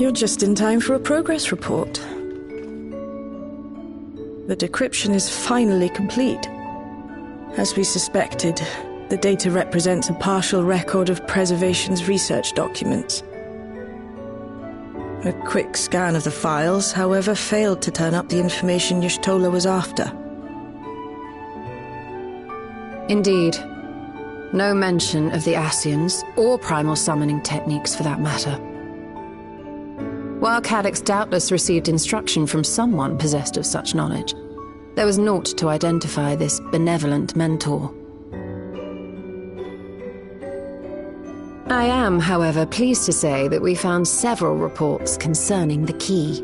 You're just in time for a progress report. The decryption is finally complete. As we suspected, the data represents a partial record of Preservation's research documents. A quick scan of the files, however, failed to turn up the information Y'shtola was after. Indeed. No mention of the Ascians, or primal summoning techniques for that matter. While Calyx doubtless received instruction from someone possessed of such knowledge, there was naught to identify this benevolent mentor. I am, however, pleased to say that we found several reports concerning the key.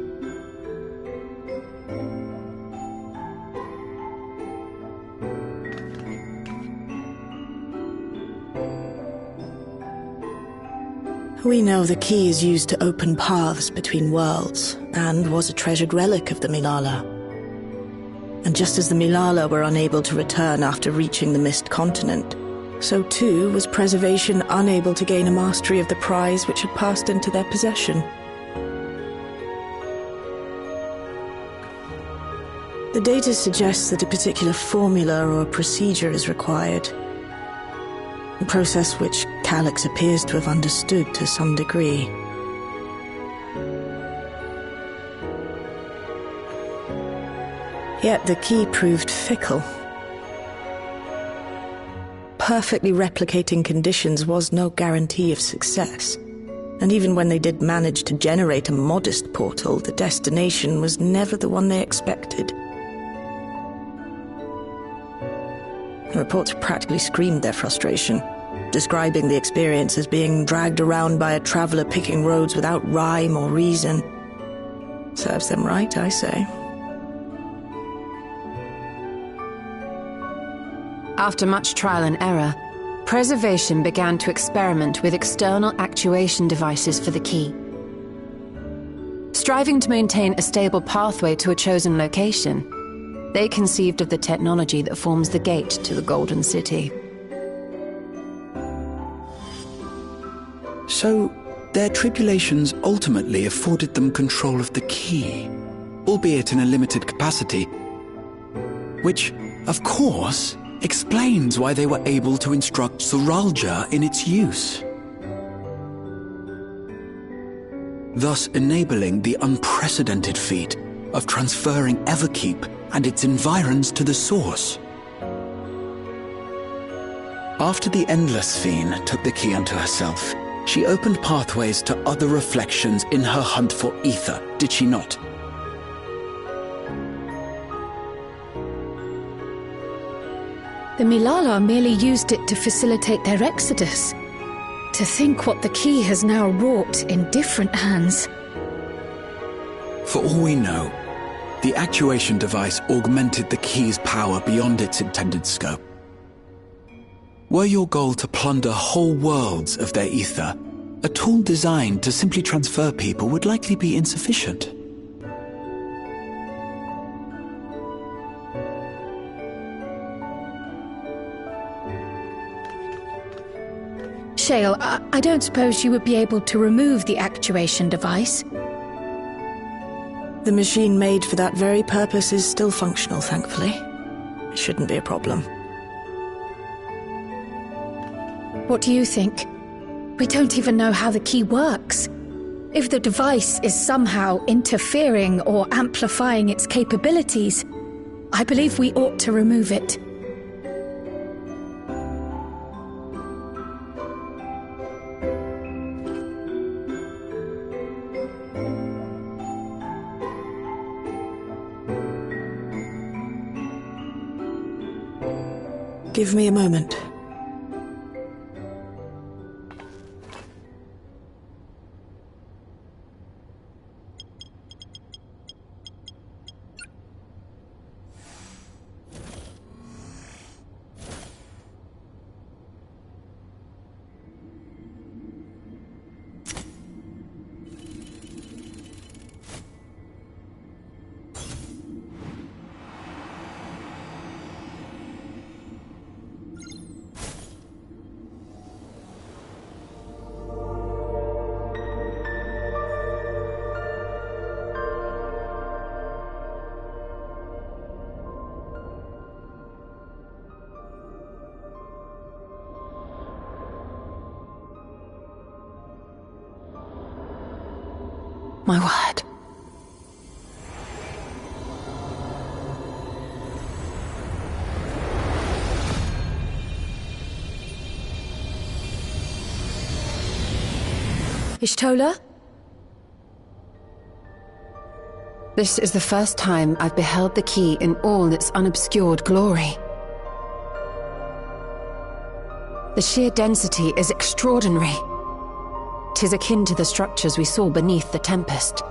We know the key is used to open paths between worlds, and was a treasured relic of the Milala. And just as the Milala were unable to return after reaching the Mist Continent, so too was Preservation unable to gain a mastery of the prize which had passed into their possession. The data suggests that a particular formula or procedure is required, a process which Calyx appears to have understood to some degree. Yet the key proved fickle. Perfectly replicating conditions was no guarantee of success, and even when they did manage to generate a modest portal, the destination was never the one they expected. The reports practically screamed their frustration, describing the experience as being dragged around by a traveler picking roads without rhyme or reason. Serves them right, I say. After much trial and error, Preservation began to experiment with external actuation devices for the key. Striving to maintain a stable pathway to a chosen location, they conceived of the technology that forms the gate to the Golden City. So, their tribulations ultimately afforded them control of the key, albeit in a limited capacity, which, of course, explains why they were able to instruct Zoralja in its use, thus enabling the unprecedented feat of transferring Everkeep and its environs to the source. After the Endless Fiend took the key unto herself, she opened pathways to other reflections in her hunt for ether, did she not? The Milala merely used it to facilitate their exodus. To think what the key has now wrought in different hands. For all we know, the actuation device augmented the key's power beyond its intended scope. Were your goal to plunder whole worlds of their ether, a tool designed to simply transfer people would likely be insufficient. Shale, I don't suppose you would be able to remove the actuation device? The machine made for that very purpose is still functional, thankfully. It shouldn't be a problem. What do you think? We don't even know how the key works. If the device is somehow interfering or amplifying its capabilities, I believe we ought to remove it. Give me a moment. My word. Ishtola? This is the first time I've beheld the key in all its unobscured glory. The sheer density is extraordinary. 'Tis akin to the structures we saw beneath the Tempest.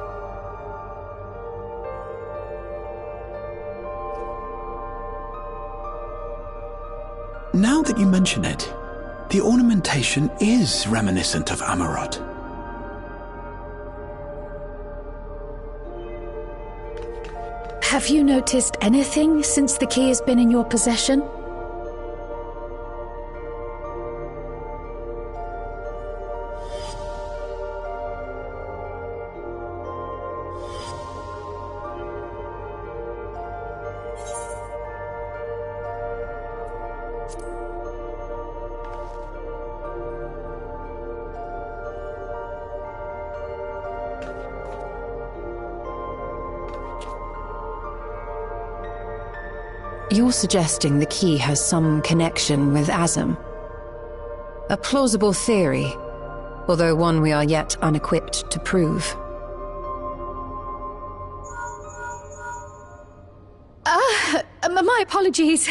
Now that you mention it, the ornamentation is reminiscent of Amarot. Have you noticed anything since the key has been in your possession? You're suggesting the key has some connection with Azem. A plausible theory, although one we are yet unequipped to prove. My apologies.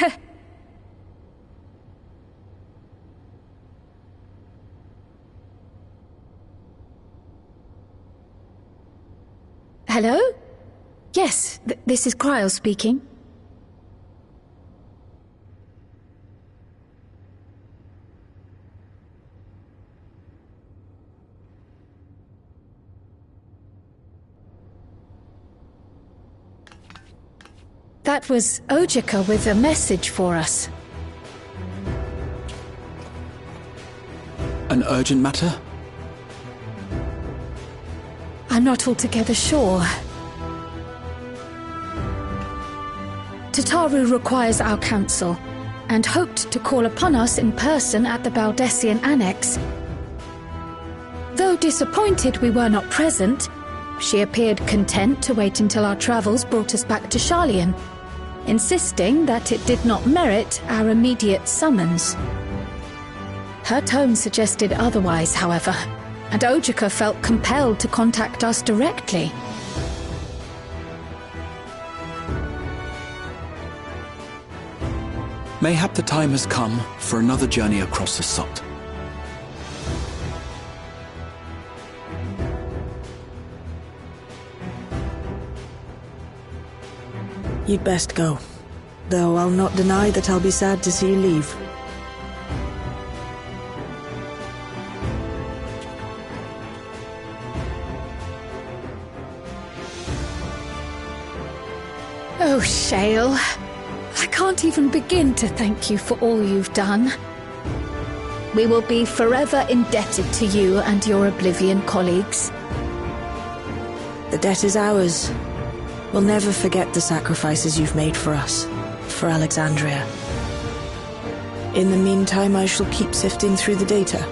Hello? Yes, this is Cryle speaking. That was Ojika with a message for us. An urgent matter? I'm not altogether sure. Tataru requires our counsel, and hoped to call upon us in person at the Baldessian Annex. Though disappointed we were not present, she appeared content to wait until our travels brought us back to Sharlayan, insisting that it did not merit our immediate summons. Her tone suggested otherwise, however, and Ojika felt compelled to contact us directly. Mayhap the time has come for another journey across the Sot. You'd best go. Though I'll not deny that I'll be sad to see you leave. Oh, Shale. I can't even begin to thank you for all you've done. We will be forever indebted to you and your Oblivion colleagues. The debt is ours. We'll never forget the sacrifices you've made for us, for Alexandria. In the meantime, I shall keep sifting through the data.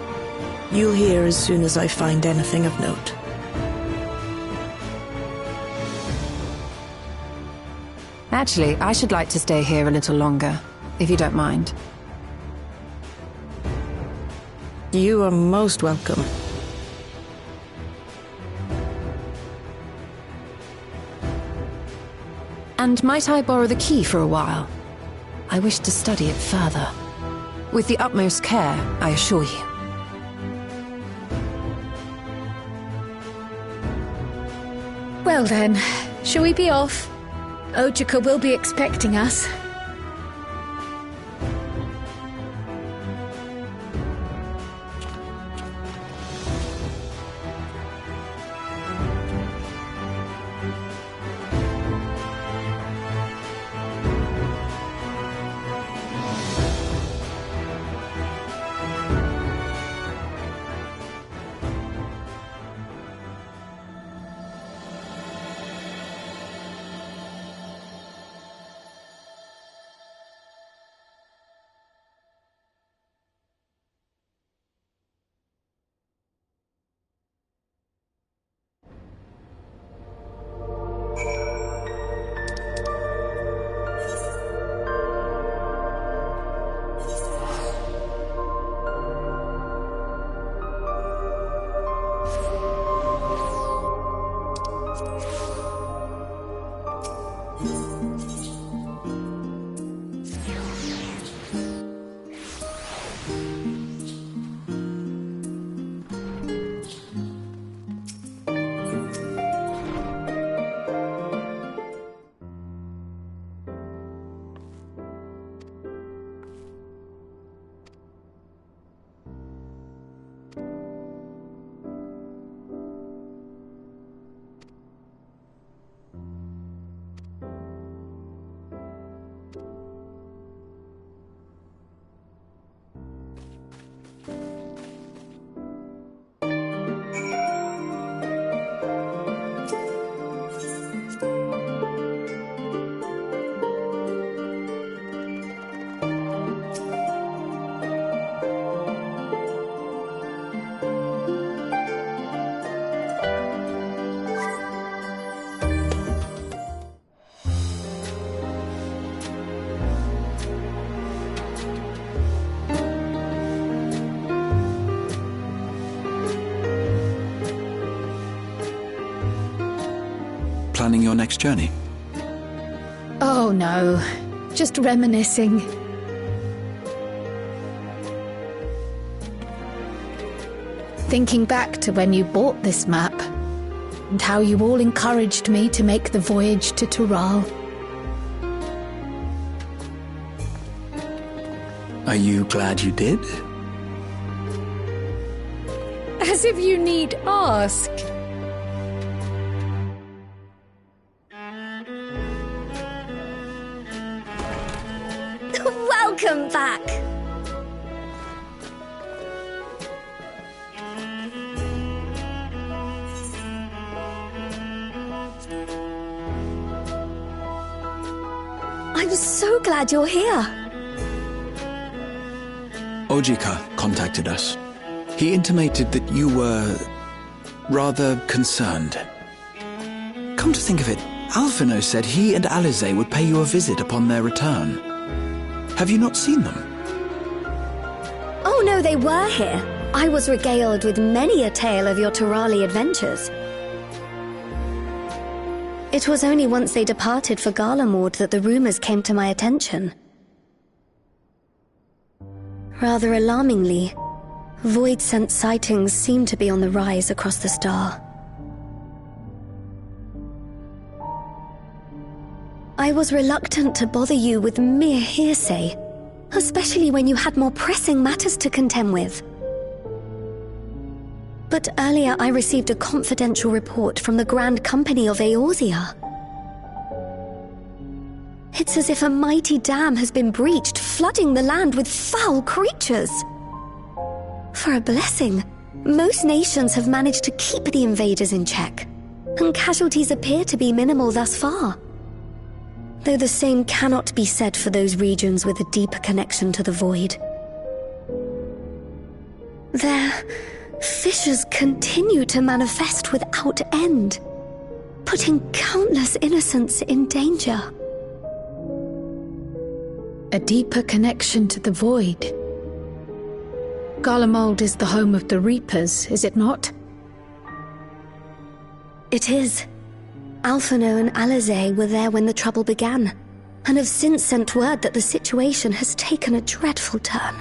You'll hear as soon as I find anything of note. Actually, I should like to stay here a little longer, if you don't mind. You are most welcome. And might I borrow the key for a while? I wish to study it further. With the utmost care, I assure you. Well then, shall we be off? Ojika will be expecting us. planning your next journey? Oh no, just reminiscing. Thinking back to when you bought this map, and how you all encouraged me to make the voyage to Tural. Are you glad you did? As if you need ask. Welcome back! I'm so glad you're here. Ojika contacted us. He intimated that you were rather concerned. Come to think of it, Alphino said he and Alize would pay you a visit upon their return. Have you not seen them? Oh no, they were here. I was regaled with many a tale of your Turali adventures. It was only once they departed for Garlemord that the rumors came to my attention. Rather alarmingly, void-sent sightings seem to be on the rise across the star. I was reluctant to bother you with mere hearsay, especially when you had more pressing matters to contend with. But earlier I received a confidential report from the Grand Company of Eorzea. It's as if a mighty dam has been breached, flooding the land with foul creatures. For a blessing, most nations have managed to keep the invaders in check, and casualties appear to be minimal thus far. Though the same cannot be said for those regions with a deeper connection to the void. Their fissures continue to manifest without end, putting countless innocents in danger. A deeper connection to the void. Garlemald is the home of the Reapers, is it not? It is. Alphino and Alize were there when the trouble began, and have since sent word that the situation has taken a dreadful turn.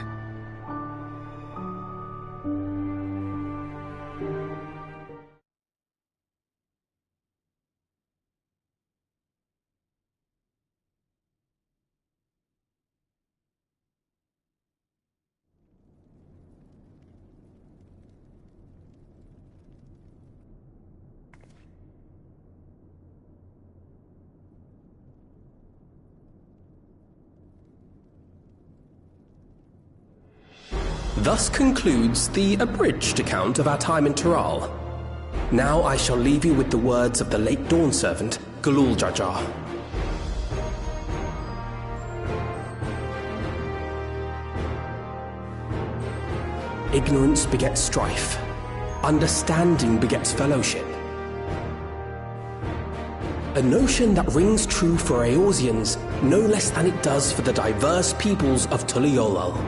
Thus concludes the abridged account of our time in Tural. Now I shall leave you with the words of the late Dawn Servant, Galul Jar. Ignorance begets strife. Understanding begets fellowship. A notion that rings true for Eorzeans no less than it does for the diverse peoples of Tuliolal.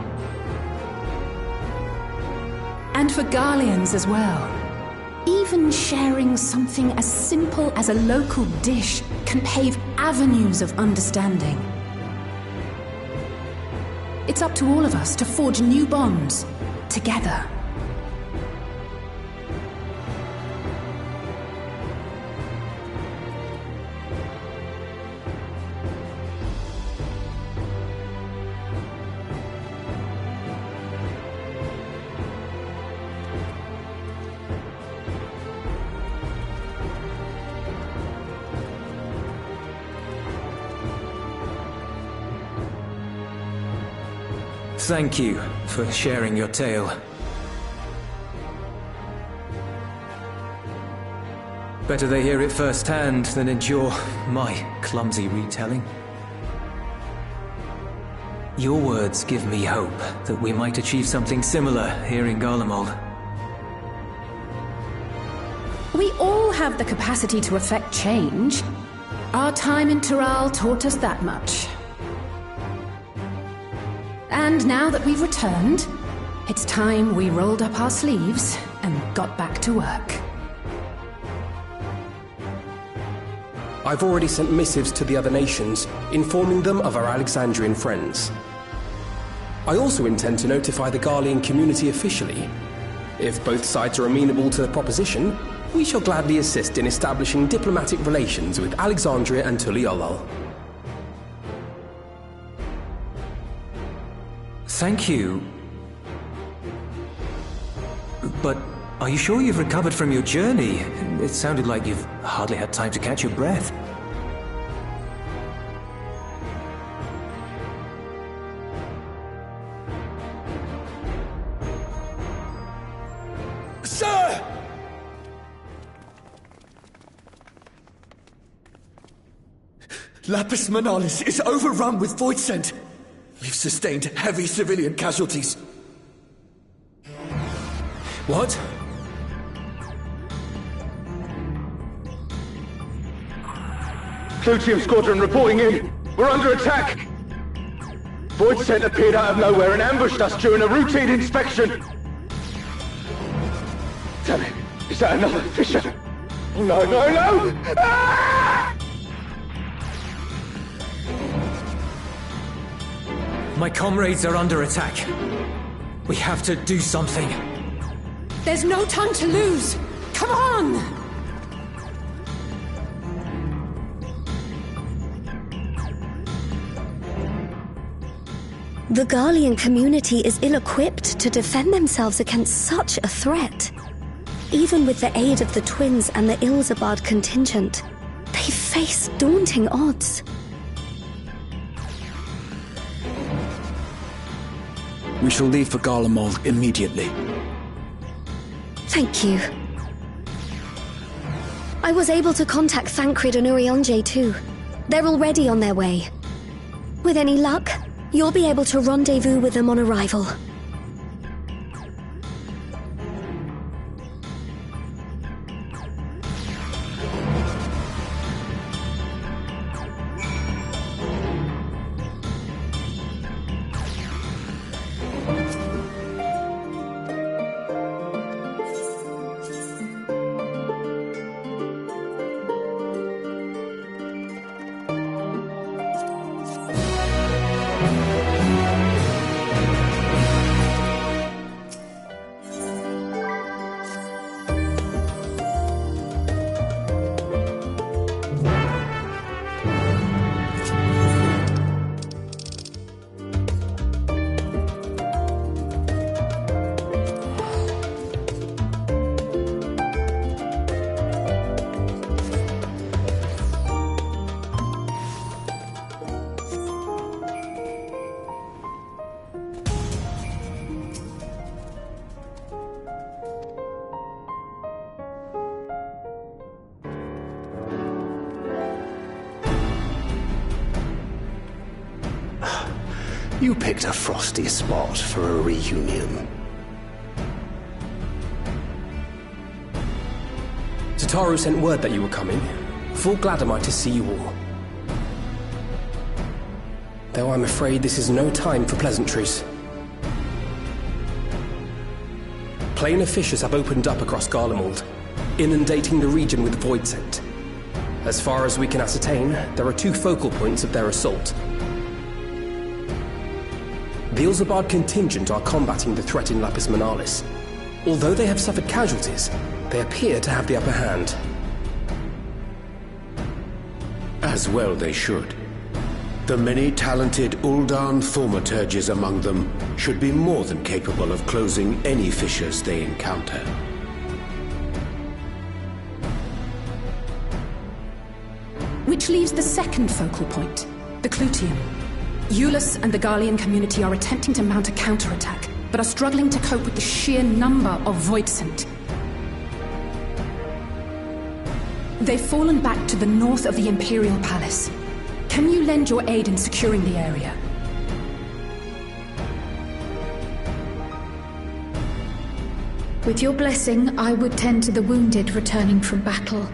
And for Garleans as well. Even sharing something as simple as a local dish can pave avenues of understanding. It's up to all of us to forge new bonds, together. Thank you for sharing your tale. Better they hear it firsthand than endure my clumsy retelling. Your words give me hope that we might achieve something similar here in Garlemald. We all have the capacity to affect change. Our time in Tural taught us that much. And now that we've returned, it's time we rolled up our sleeves and got back to work. I've already sent missives to the other nations, informing them of our Alexandrian friends. I also intend to notify the Garlean community officially. If both sides are amenable to the proposition, we shall gladly assist in establishing diplomatic relations with Alexandria and Tuliolol. Thank you. But are you sure you've recovered from your journey? It sounded like you've hardly had time to catch your breath. Sir! Lapis Manalis is overrun with void scent. We've sustained heavy civilian casualties. What? Clutium Squadron reporting in. We're under attack. Void scent appeared out of nowhere and ambushed us during a routine inspection. Damn it. Is that another fissure? Oh, no, no, no! Ah! My comrades are under attack. We have to do something. There's no time to lose! Come on! The Garlean community is ill-equipped to defend themselves against such a threat. Even with the aid of the twins and the Ilzabard contingent, they face daunting odds. We shall leave for Garlemald immediately. Thank you. I was able to contact Thancred and Urianger too. They're already on their way. With any luck, you'll be able to rendezvous with them on arrival. You picked a frosty spot for a reunion. Tataru sent word that you were coming. Full glad am I to see you all. Though I'm afraid this is no time for pleasantries. Planar fissures have opened up across Garlemald, inundating the region with void scent. As far as we can ascertain, there are two focal points of their assault. The Ilzabard contingent are combating the threat in Lapis Manalis. Although they have suffered casualties, they appear to have the upper hand. As well they should. The many talented Uldan thaumaturges among them should be more than capable of closing any fissures they encounter. Which leaves the second focal point, the Clutium. Eulus and the Garlean community are attempting to mount a counterattack, but are struggling to cope with the sheer number of void scent. They've fallen back to the north of the Imperial Palace. Can you lend your aid in securing the area? With your blessing, I would tend to the wounded returning from battle.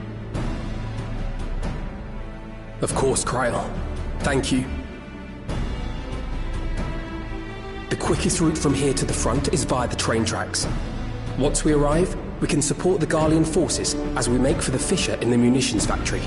Of course, Kryl. Thank you. The quickest route from here to the front is via the train tracks. Once we arrive, we can support the Garlean forces as we make for the fissure in the munitions factory.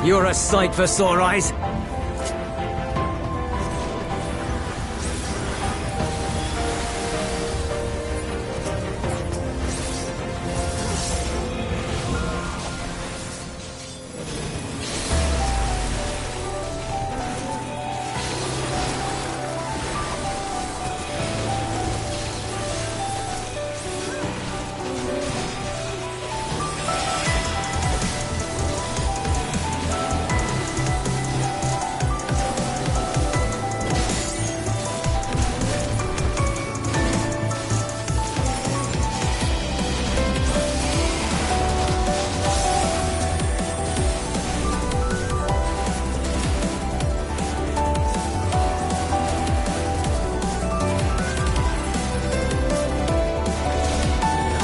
You're a sight for sore eyes.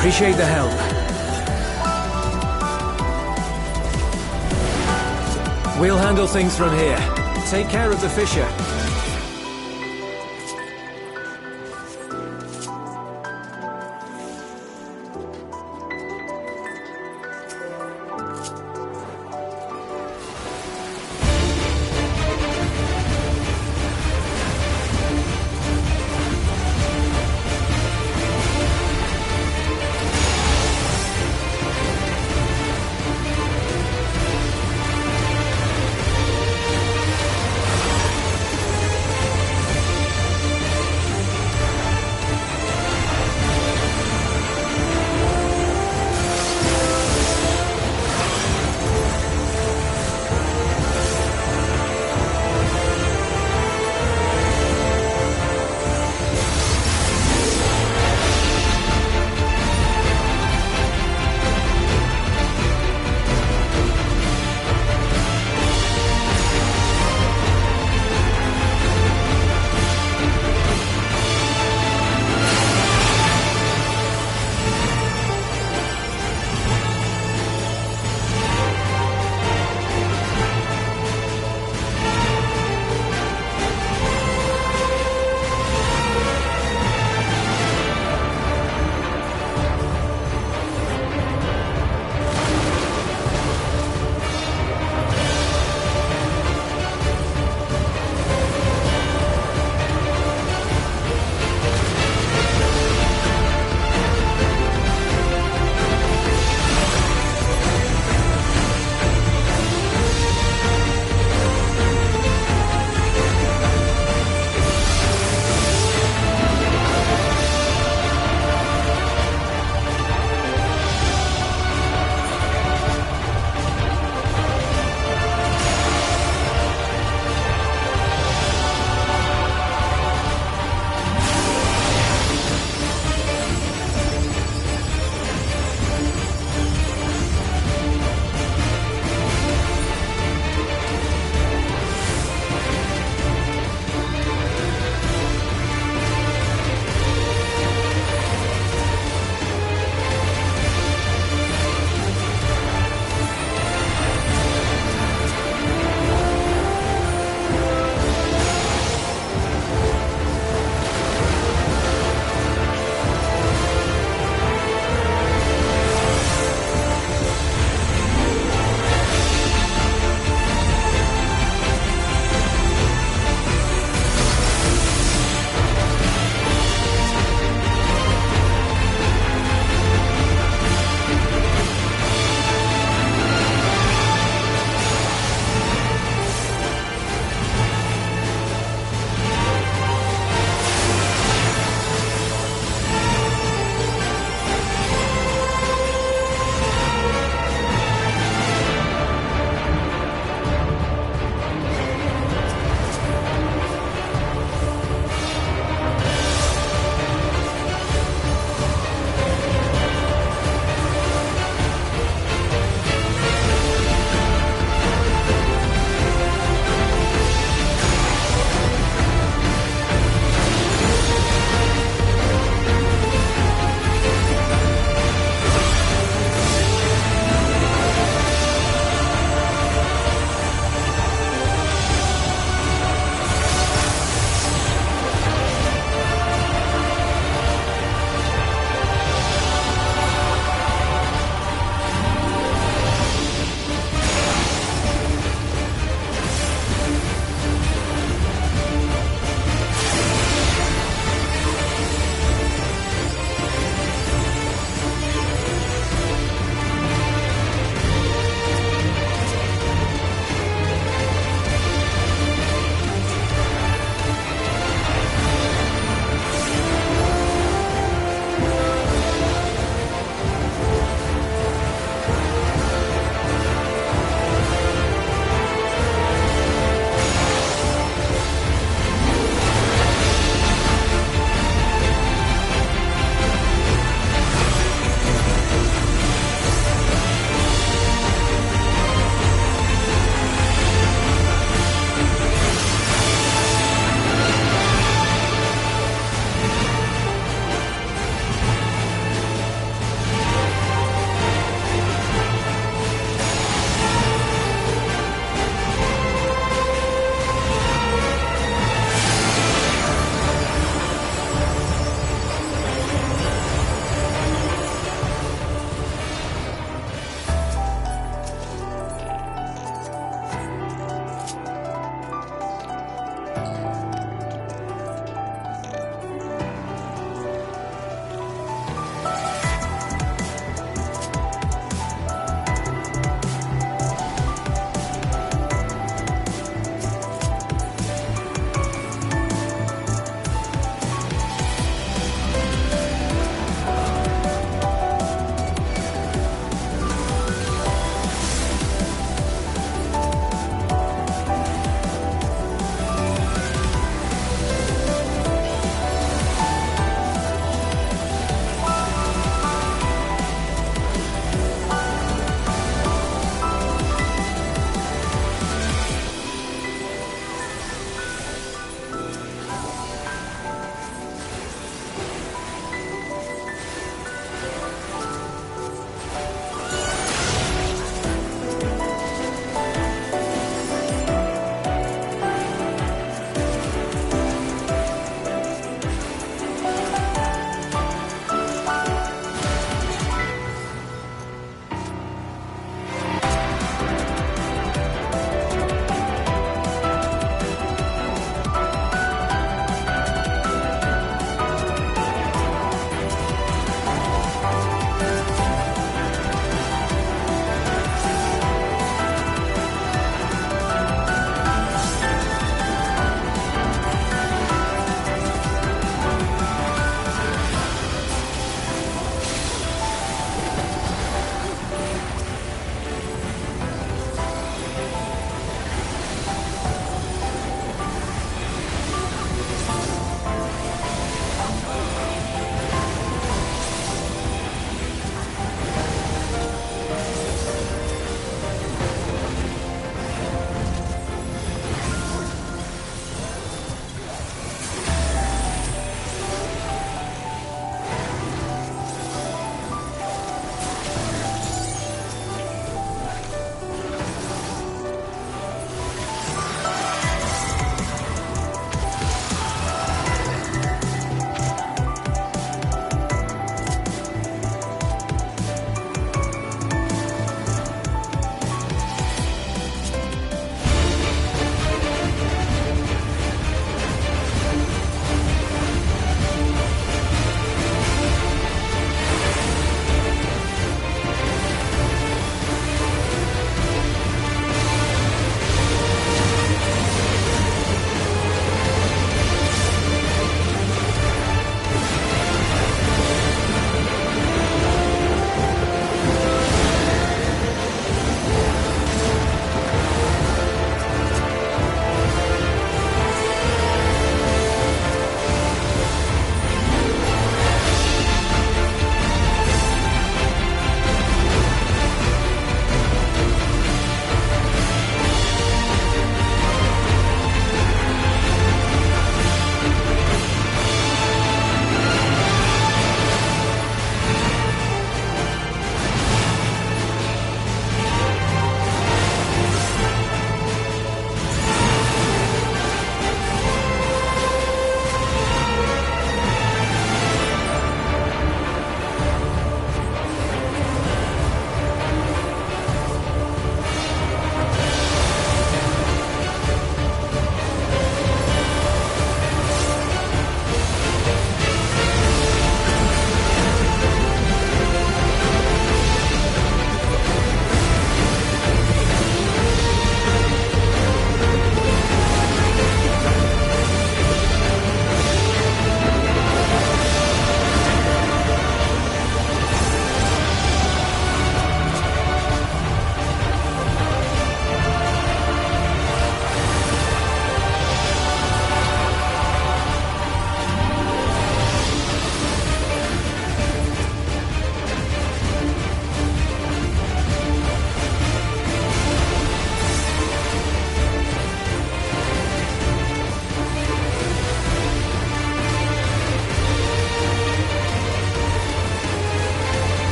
Appreciate the help. We'll handle things from here. Take care of the fissure.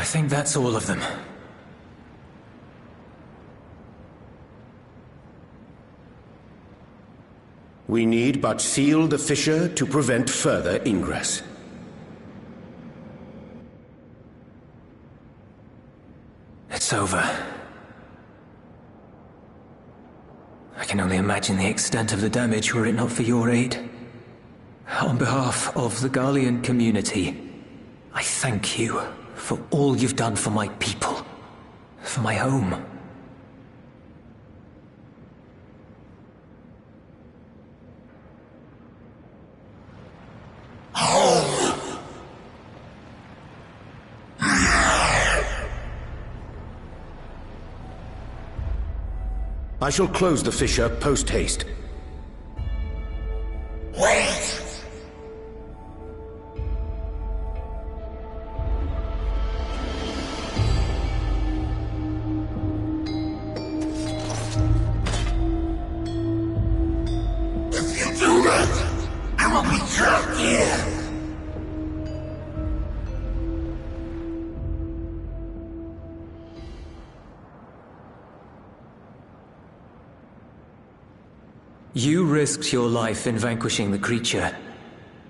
I think that's all of them. We need but seal the fissure to prevent further ingress. It's over. I can only imagine the extent of the damage were it not for your aid. On behalf of the Garlean community, I thank you for all you've done for my people, for my home. I shall close the fissure post-haste. Wait! If you do that, I will be trapped here. You risked your life in vanquishing the creature.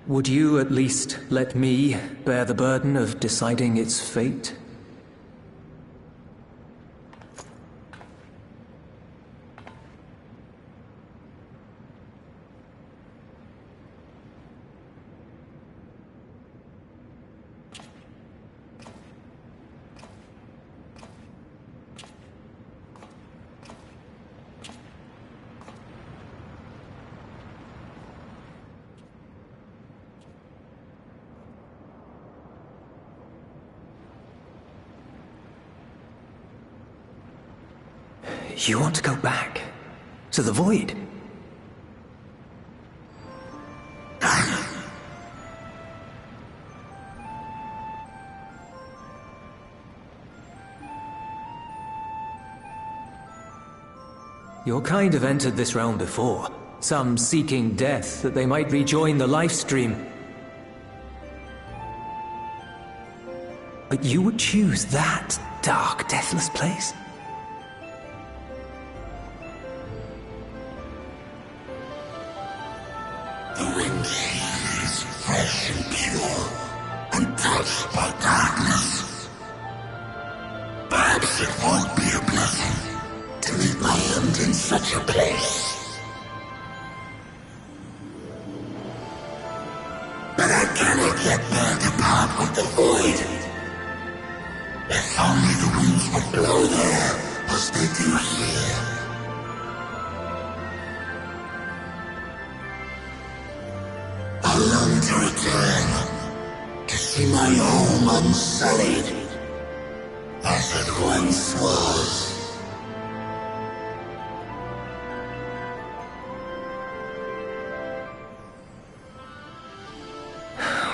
Would you at least let me bear the burden of deciding its fate? You want to go back? To the Void? Your kind have entered this realm before. Some seeking death that they might rejoin the life stream. But you would choose that dark, deathless place? The wind is fresh and pure, untouched by darkness. Perhaps it won't be a blessing to meet my end in such a place. But I cannot yet bear to part with the Void. If only the winds would blow there, as they do here. I long to return, to see my home unsullied, as it once was.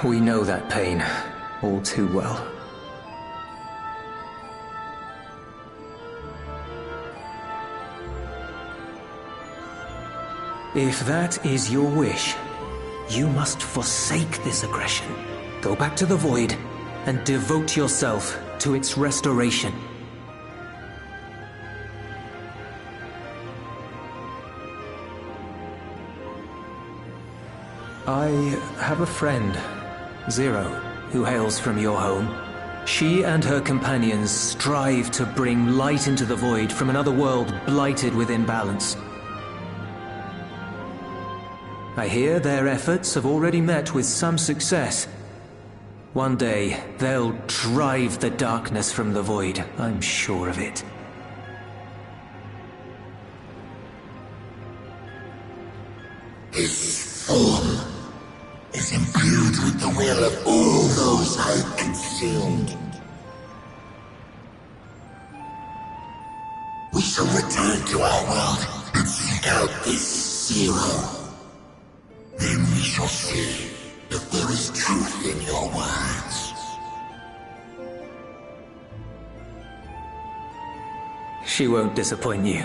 We know that pain all too well. If that is your wish, you must forsake this aggression. Go back to the Void and devote yourself to its restoration. I have a friend, Zero, who hails from your home. She and her companions strive to bring light into the Void from another world blighted with imbalance. I hear their efforts have already met with some success. One day, they'll drive the darkness from the Void, I'm sure of it. His form is imbued with the will of all those I've consumed. We shall return to our world and seek out this Zero. Then we shall see if there is truth in your words. She won't disappoint you.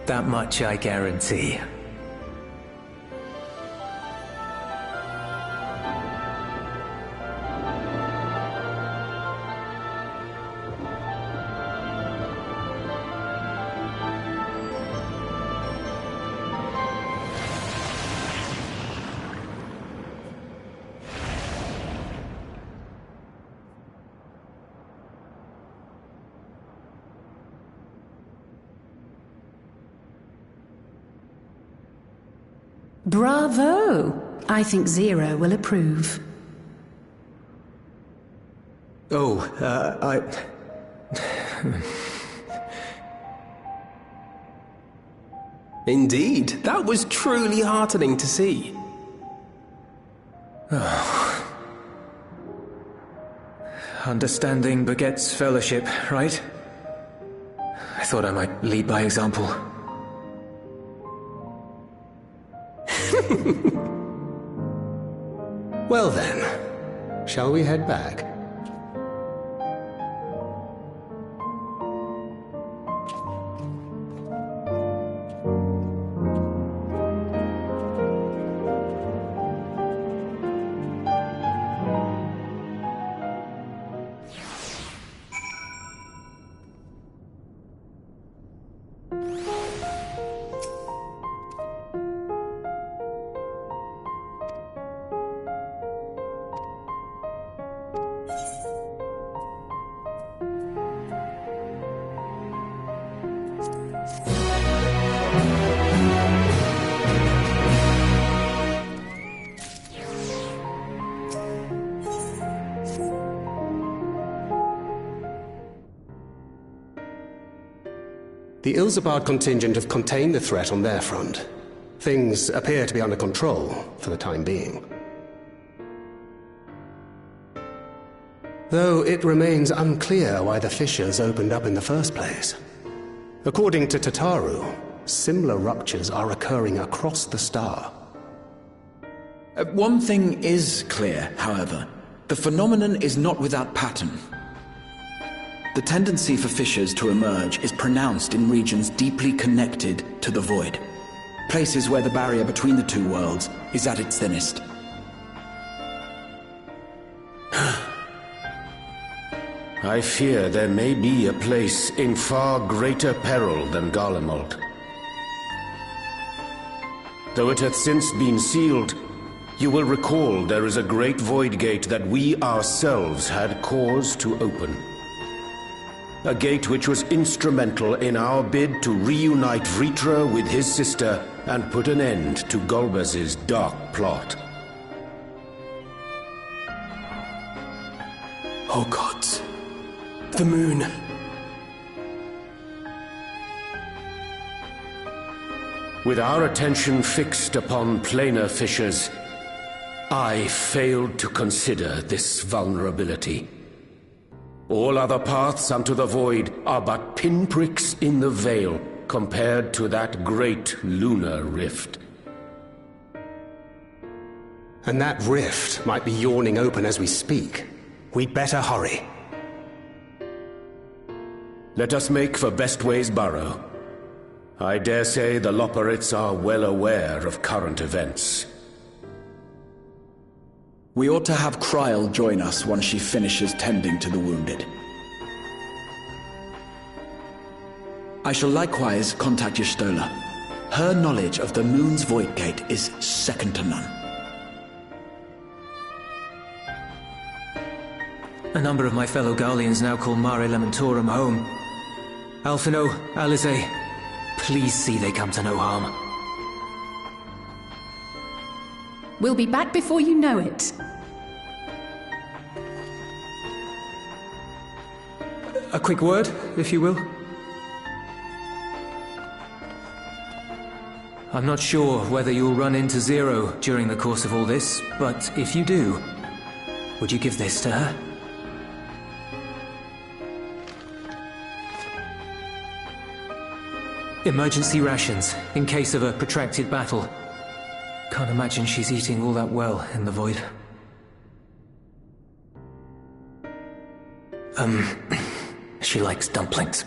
That much I guarantee. Bravo! I think Zero will approve. Oh, Indeed, that was truly heartening to see. Understanding begets fellowship, right? I thought I might lead by example. Well then, shall we head back? The Ilzabard contingent have contained the threat on their front. Things appear to be under control for the time being. Though it remains unclear why the fissures opened up in the first place. According to Tataru, similar ruptures are occurring across the star. One thing is clear, however. The phenomenon is not without pattern. The tendency for fissures to emerge is pronounced in regions deeply connected to the void. Places where the barrier between the two worlds is at its thinnest. I fear there may be a place in far greater peril than Garlemald. Though it hath since been sealed, you will recall there is a great void gate that we ourselves had cause to open. A gate which was instrumental in our bid to reunite Vritra with his sister and put an end to Golbez's dark plot. Oh gods. The moon. With our attention fixed upon planar fissures, I failed to consider this vulnerability. All other paths unto the void are but pinpricks in the veil compared to that great lunar rift. And that rift might be yawning open as we speak. We'd better hurry. Let us make for Bestway's burrow. I dare say the Loporrits are well aware of current events. We ought to have Kryl join us once she finishes tending to the wounded. I shall likewise contact Y'shtola. Her knowledge of the moon's void gate is second to none. A number of my fellow Garleans now call Mare Lamentorum home. Alphino, Alize, please see they come to no harm. We'll be back before you know it. A quick word, if you will. I'm not sure whether you'll run into Zero during the course of all this, but if you do, would you give this to her? Emergency rations, in case of a protracted battle. Can't imagine she's eating all that well in the void. She likes dumplings.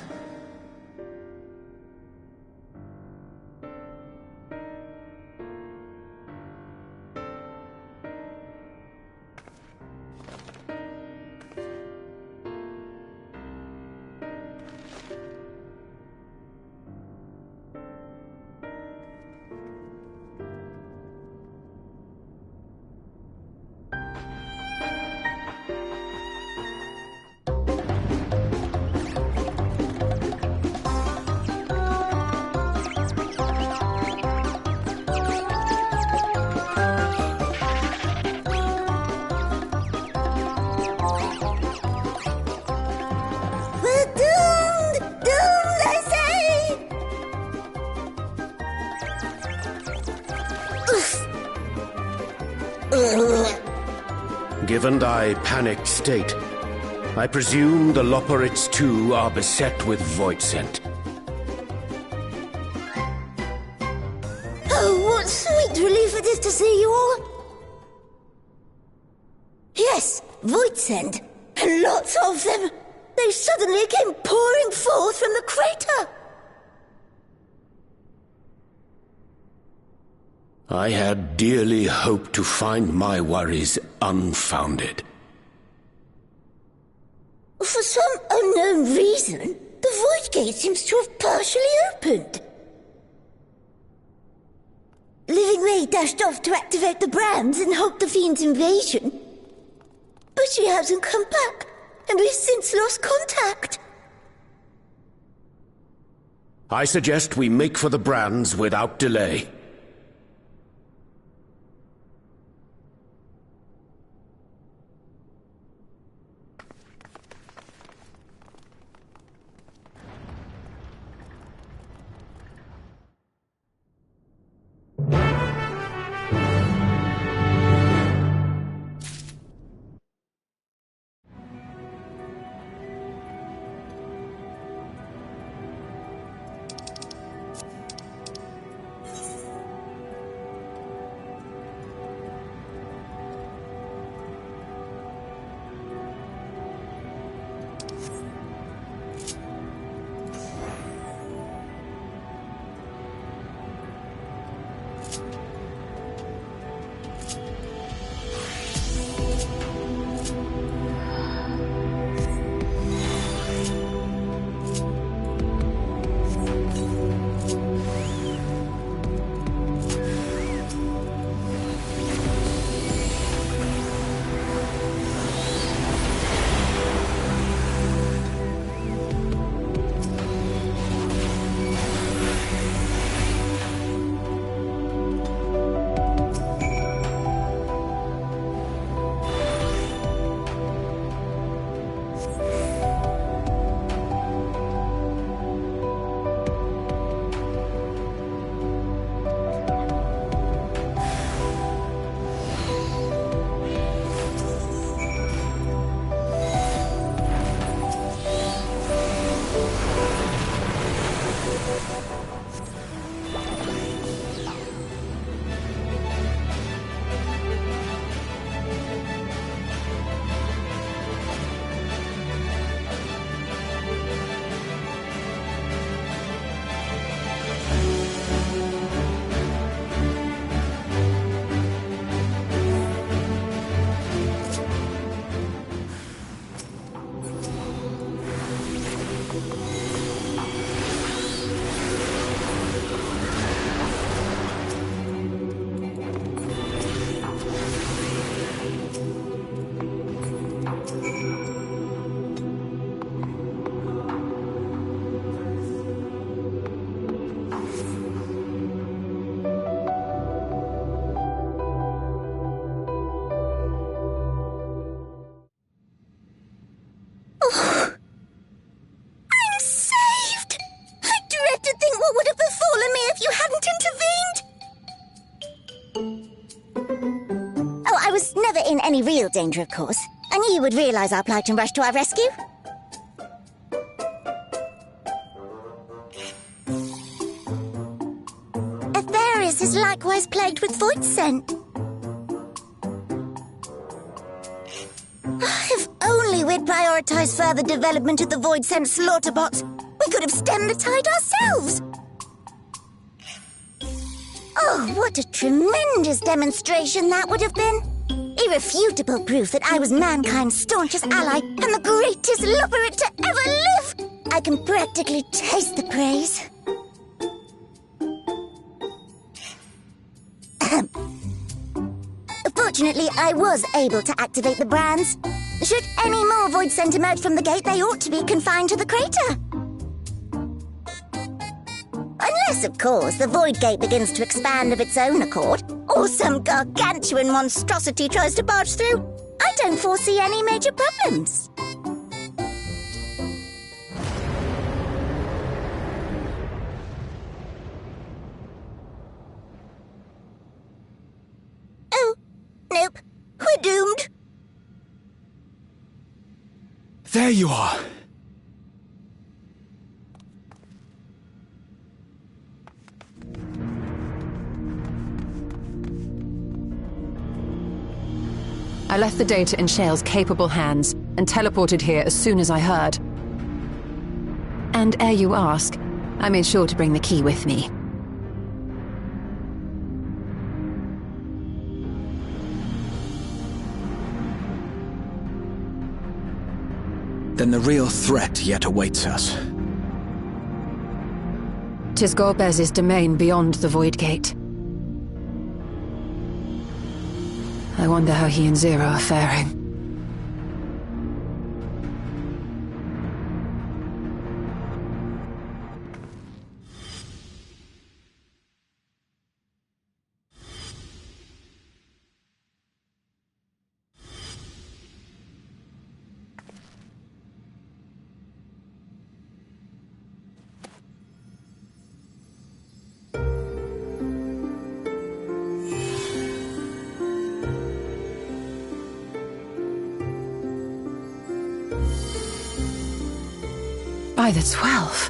Given thy panicked state, I presume the Loporrits too are beset with void scent. Oh, what sweet relief it is to see you all! Yes, void scent, and lots of them. They suddenly came pouring forth from the crater. I had dearly hoped to find my worries unfounded. For some unknown reason, the void gate seems to have partially opened. Living May dashed off to activate the brands and halt the fiend's invasion. But she hasn't come back, and we've since lost contact. I suggest we make for the brands without delay. real danger, of course. I knew you would realize our plight and rush to our rescue. Aetherius is likewise plagued with void scent. If only we'd prioritized further development of the void scent slaughter bots, we could have stemmed the tide ourselves. Oh, what a tremendous demonstration that would have been. Irrefutable proof that I was mankind's staunchest ally and the greatest lubberite to ever live. I can practically taste the praise. Fortunately, I was able to activate the brands. Should any more void scent emerge from the gate, they ought to be confined to the crater. Unless, of course, the void gate begins to expand of its own accord, or some gargantuan monstrosity tries to barge through. I don't foresee any major problems. Oh, nope. We're doomed. There you are. I left the data in Shale's capable hands and teleported here as soon as I heard. And ere you ask, I made sure to bring the key with me. Then the real threat yet awaits us. 'Tis Golbez's domain beyond the Void Gate. I wonder how he and Zero are faring. By the 12.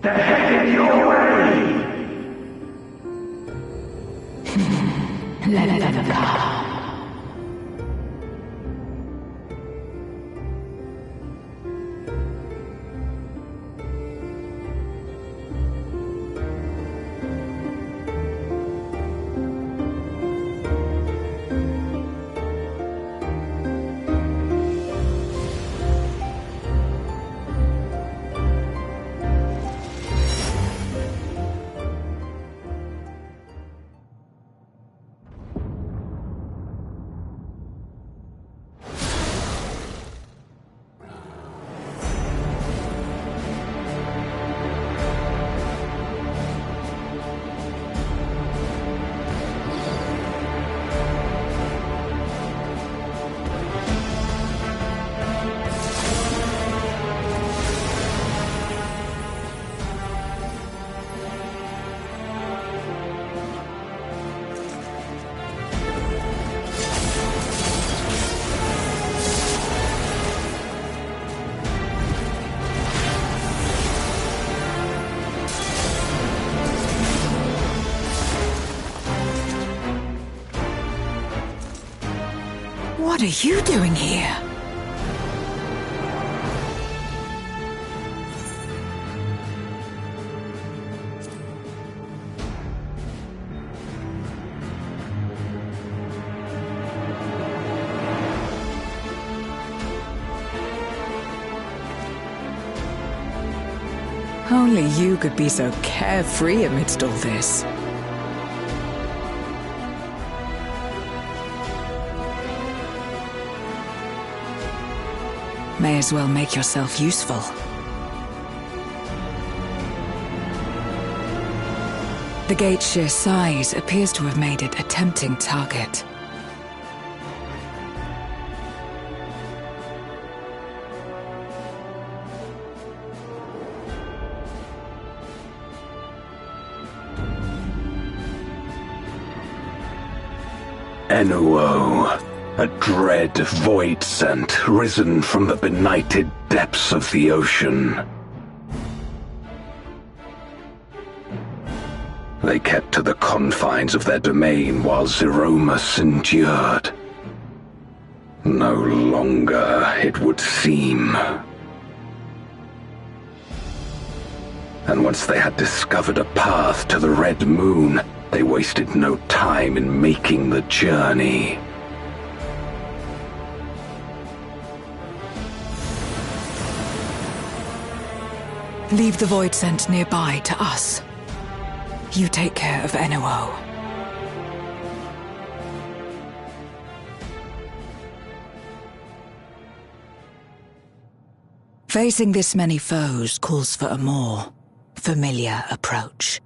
They're headed your way! Let them come. What are you doing here? Only you could be so carefree amidst all this. May as well make yourself useful. The gate's sheer size appears to have made it a tempting target. Enuo, a dread void scent risen from the benighted depths of the ocean. They kept to the confines of their domain while Zeromus endured. No longer, it would seem. And once they had discovered a path to the Red Moon, they wasted no time in making the journey. Leave the void scent nearby to us. You take care of Enuo. Facing this many foes calls for a more familiar approach.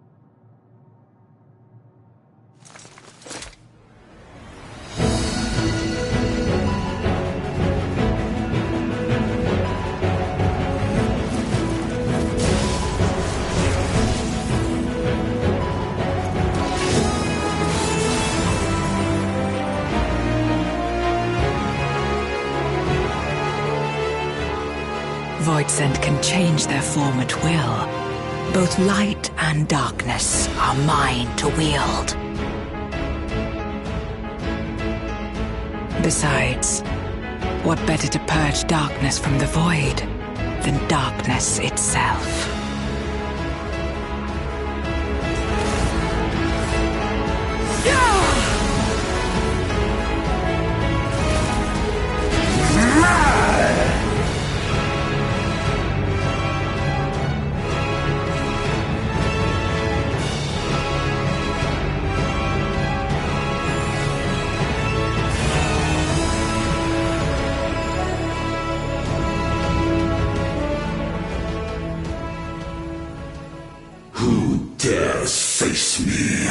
Void scent can change their form at will. Both light and darkness are mine to wield. Besides, what better to purge darkness from the void than darkness itself? Dares face me,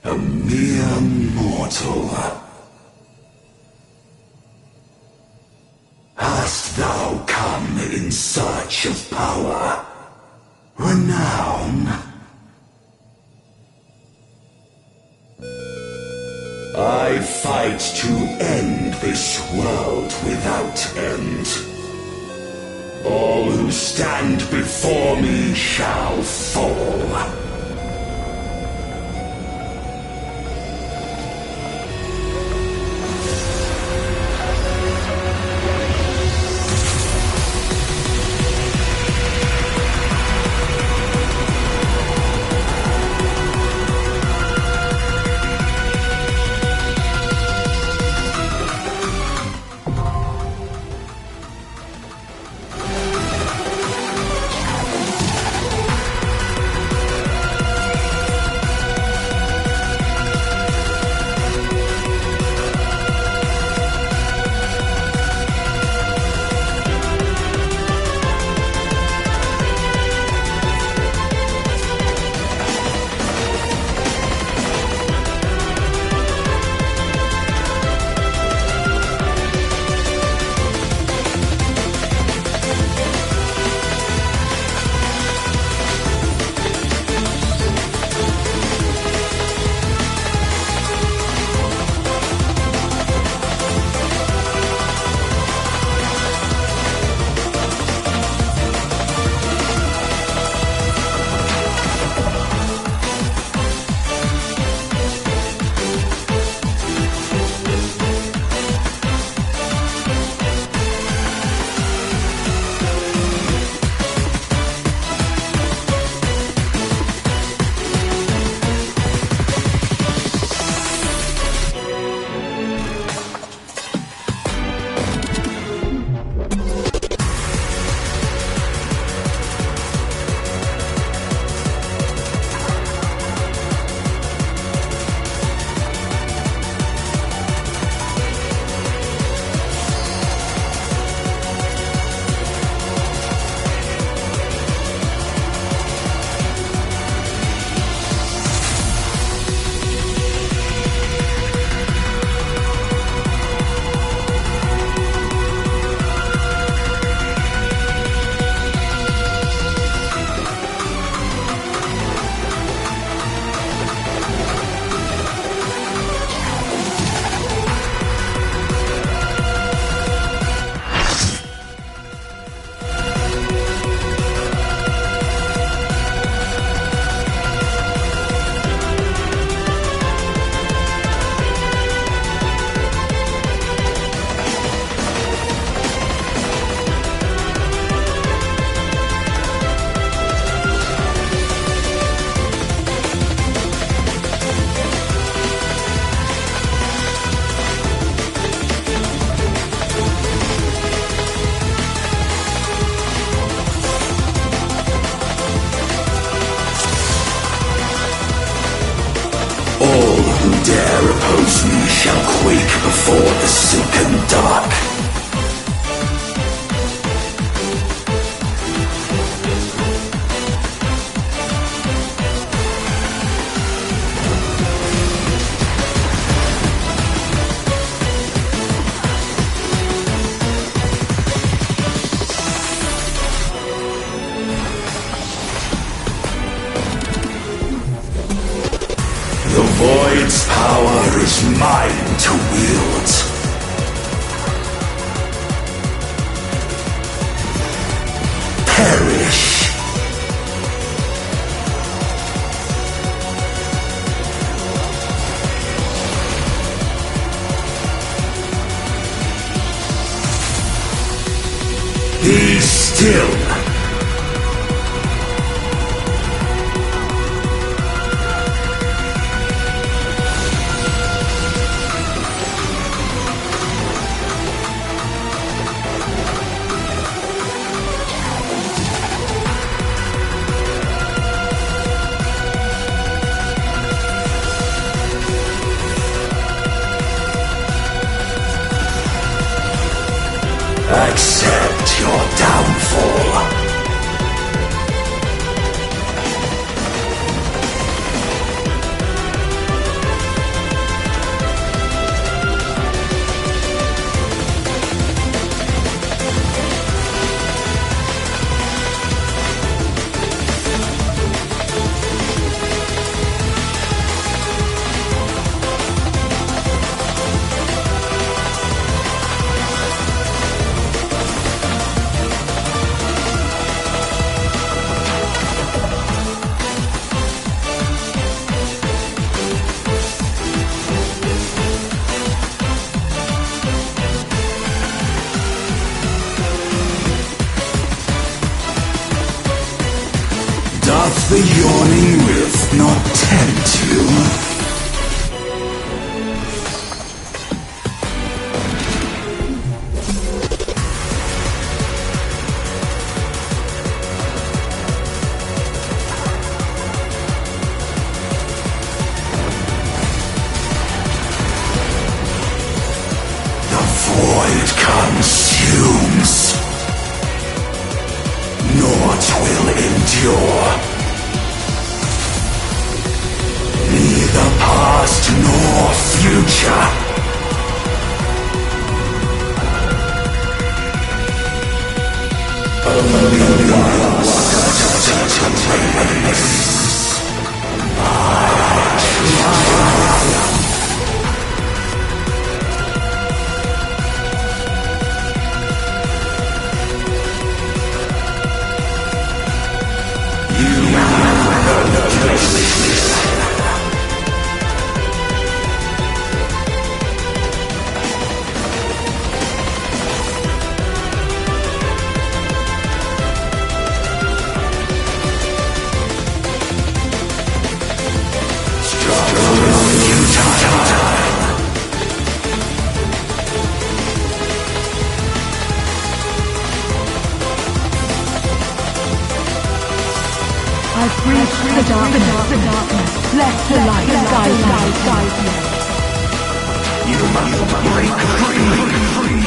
a mere mortal. Hast thou come in search of power, renown? I fight to end this world without end. All who stand before me shall fall. before the silken dark. The Void's power is mine to wield. Perish. Be still. Accept your downfall. Doth the yawning rift not tempt you? The void consumes. Naught will endure. Neither past nor future. Only one I've breached the darkness. Let the light guide me. You must break free.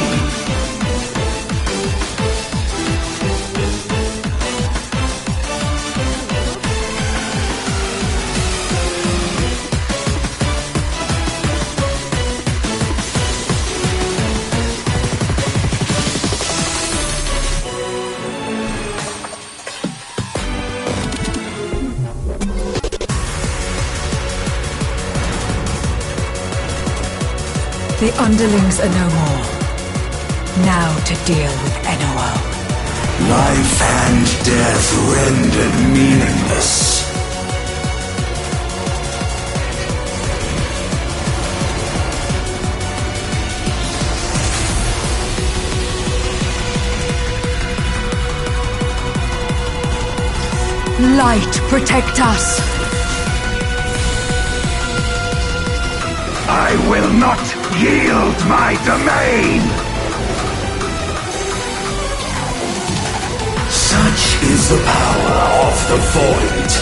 The underlings are no more. Now to deal with NOO. Life and death rendered meaningless. Light, protect us. I will not yield my domain! Such is the power of the Void.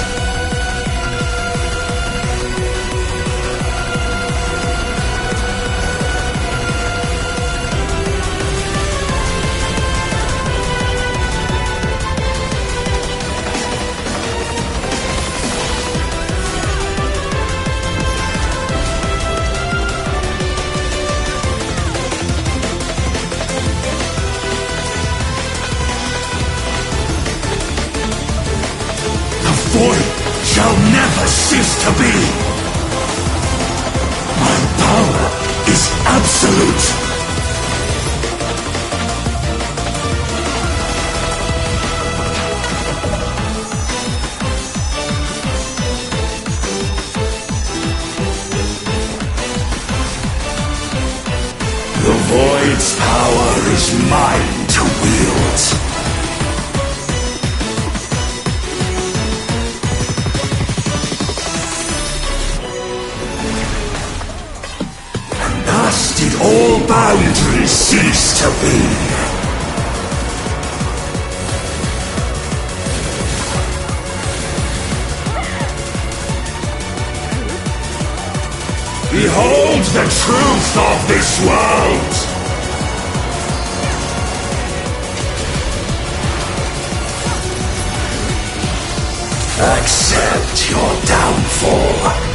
cease to be. My power is absolute. The Void's power is mine to wield. Thus did all boundaries cease to be. Behold the truth of this world! Accept your downfall.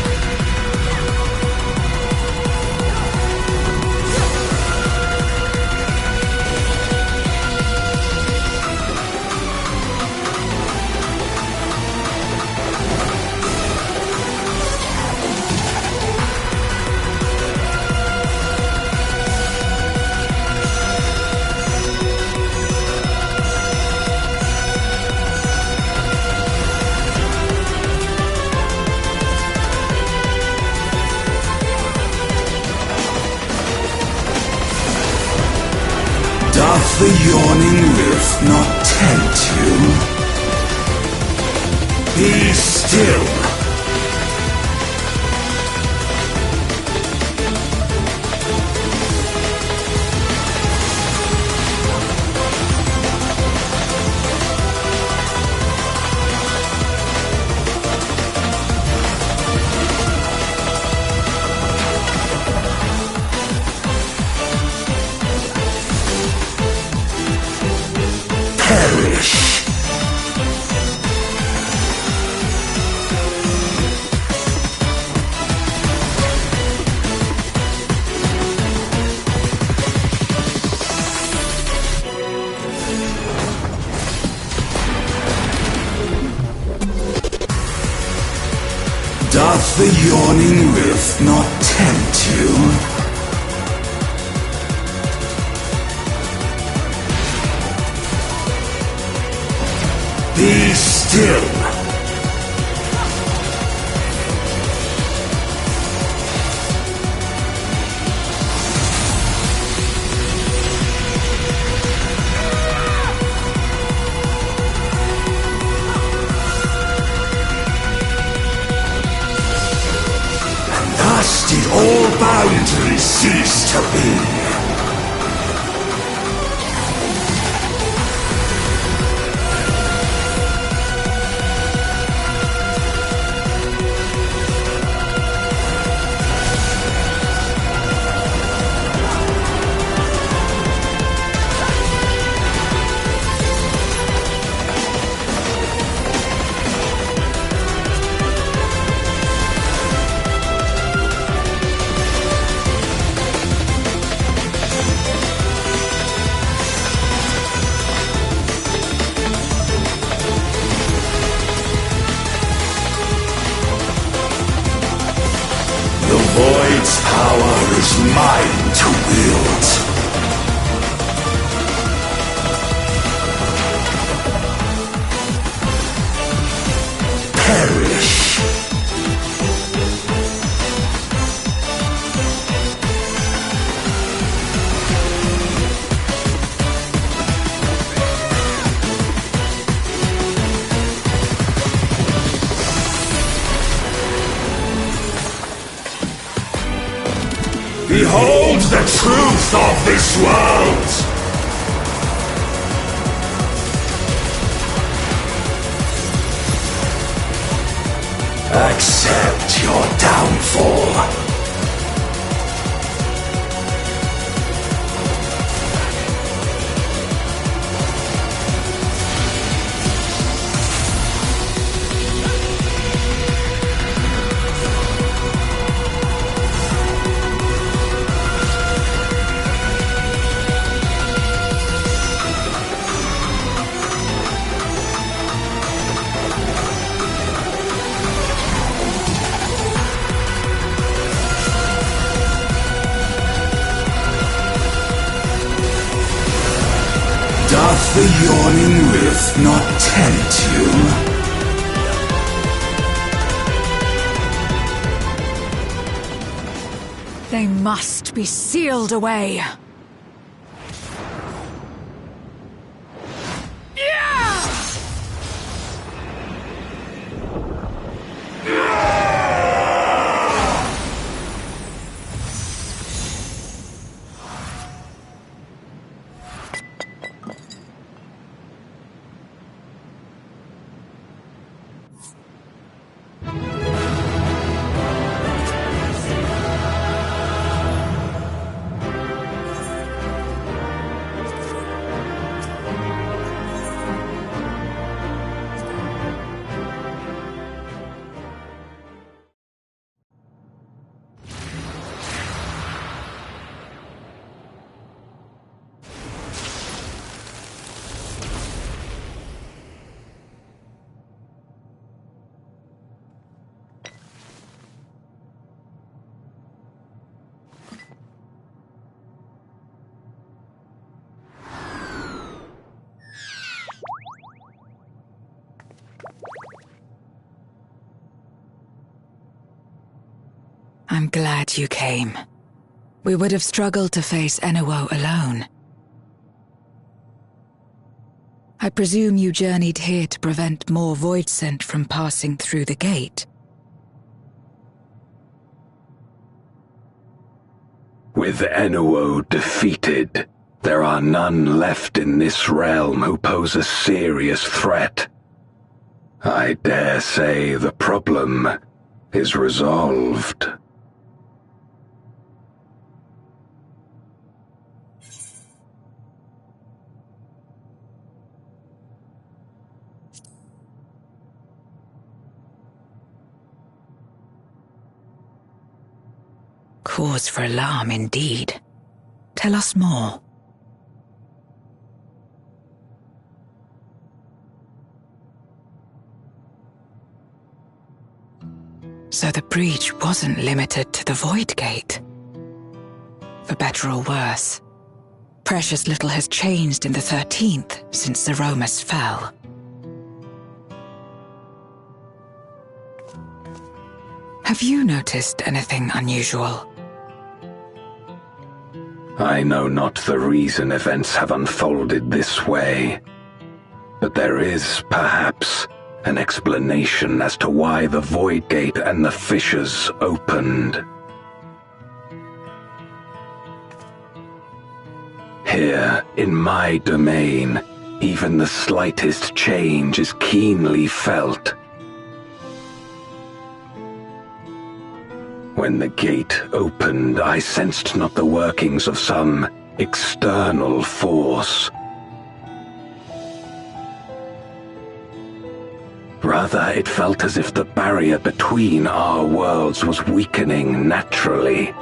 Doth the yawning rift not tempt you? Be still. Perish. Doth the yawning rift not tempt you? Be still. And thus did all boundaries cease to be. The Void's power is mine to wield. Perish. Behold the truth of this world! Accept your downfall. Does the yawning rift not tempt you? They must be sealed away. I'm glad you came. We would have struggled to face Enuo alone. I presume you journeyed here to prevent more Voidsent from passing through the gate. With Enuo defeated, there are none left in this realm who pose a serious threat. I dare say the problem is resolved. Cause for alarm indeed. Tell us more. So the breach wasn't limited to the Void Gate. For better or worse, precious little has changed in the 13th since Zeromus fell. Have you noticed anything unusual? I know not the reason events have unfolded this way, but there is, perhaps, an explanation as to why the Void Gate and the fissures opened. Here, in my domain, even the slightest change is keenly felt. When the gate opened, I sensed not the workings of some external force. Rather, it felt as if the barrier between our worlds was weakening naturally,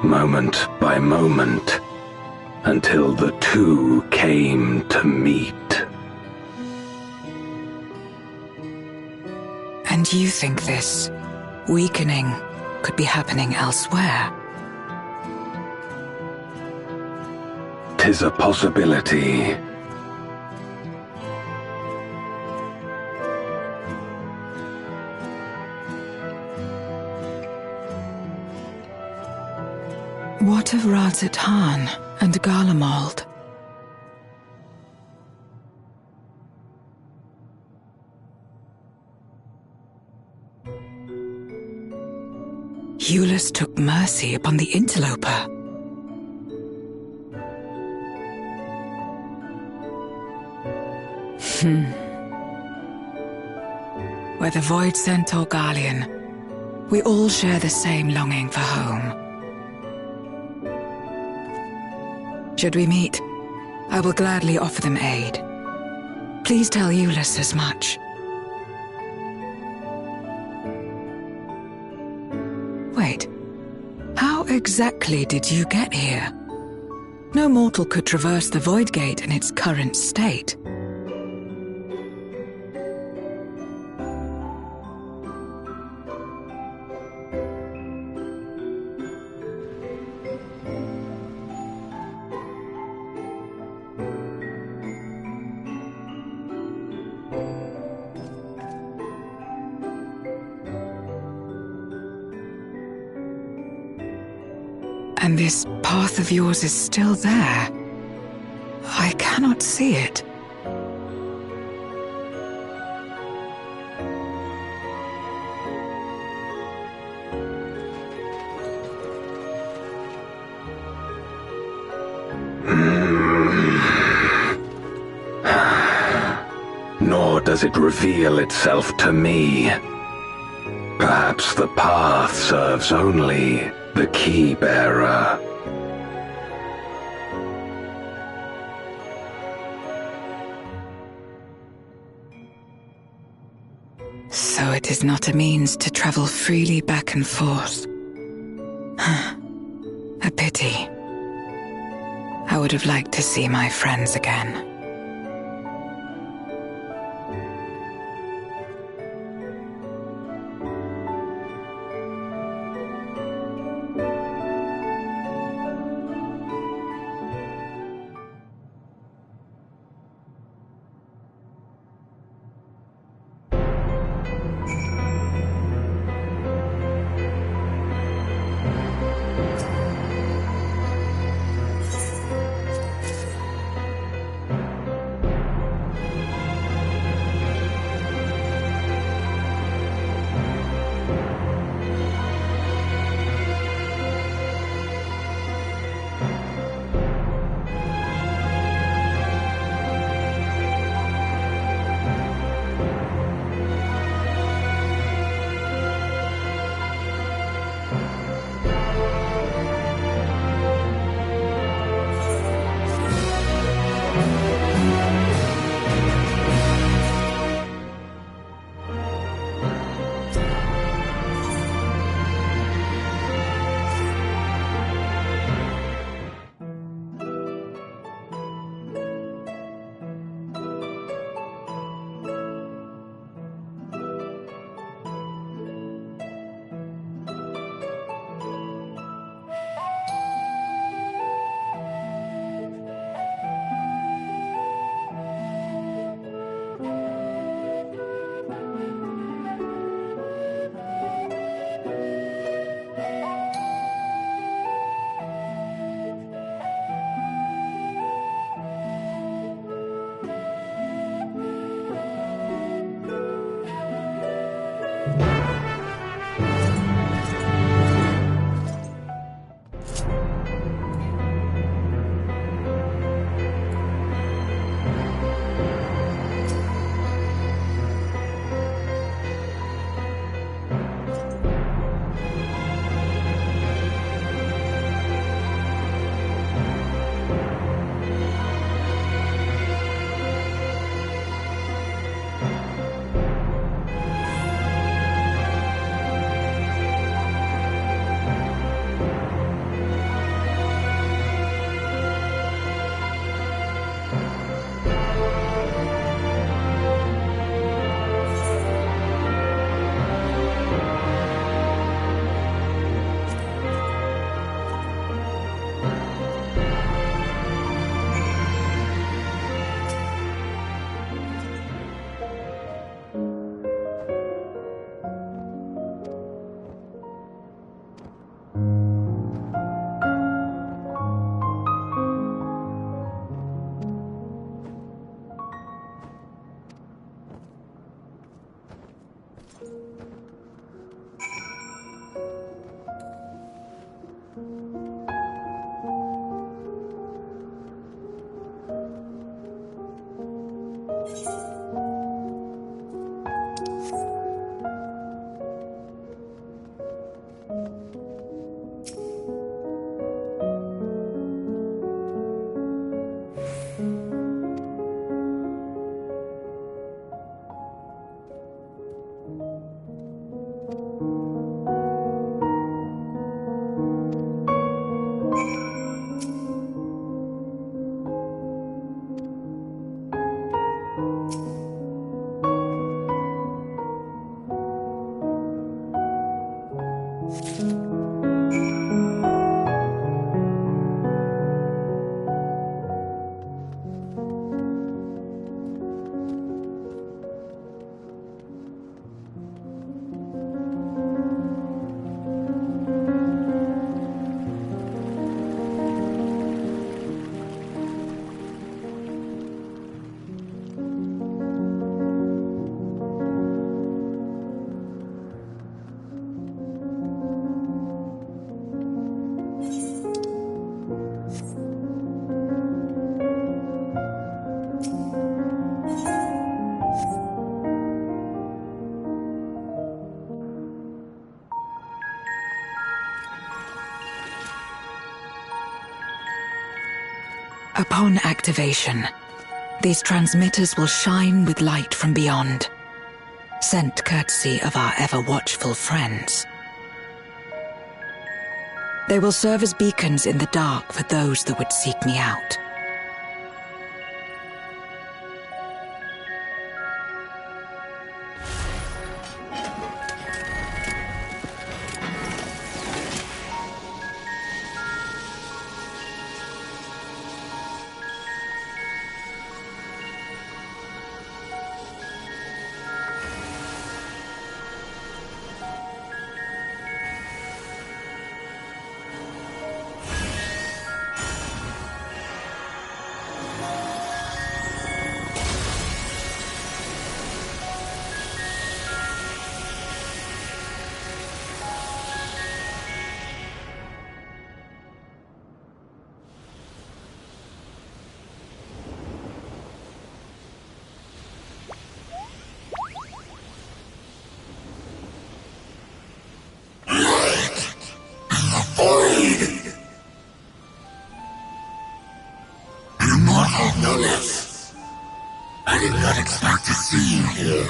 moment by moment, until the two came to meet. And you think this weakening could be happening elsewhere? 'Tis a possibility. What of Razat-Han and Garlemald? Eulus took mercy upon the interloper. Whether Voidsent or Garlean, we all share the same longing for home. Should we meet, I will gladly offer them aid. Please tell Eulus as much. Wait, how exactly did you get here? No mortal could traverse the Void Gate in its current state. And this path of yours is still there. I cannot see it. Nor does it reveal itself to me. Perhaps the path serves only the key bearer. So it is not a means to travel freely back and forth. A pity. I would have liked to see my friends again. Upon activation, these transmitters will shine with light from beyond, sent courtesy of our ever-watchful friends. They will serve as beacons in the dark for those that would seek me out. I did not expect to see you here.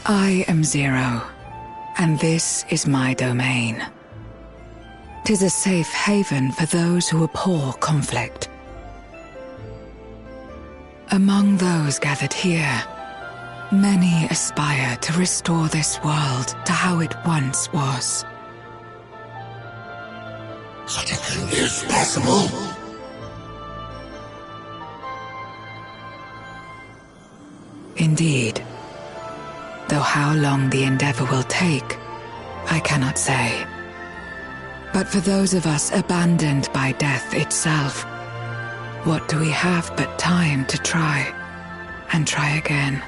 I am Zero, and this is my domain. 'Tis a safe haven for those who abhor conflict. Among those gathered here, many aspire to restore this world to how it once was. Such a thing is possible. Indeed. Though how long the endeavor will take, I cannot say. But for those of us abandoned by death itself, what do we have but time to try, and try again?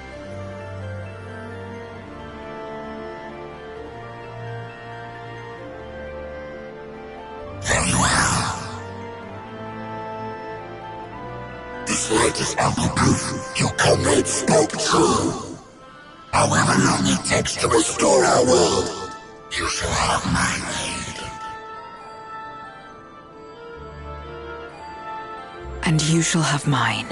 Very well. This light is ample proof your comrade spoke true. However long it takes to restore our world, you shall have my aid. And you shall have mine.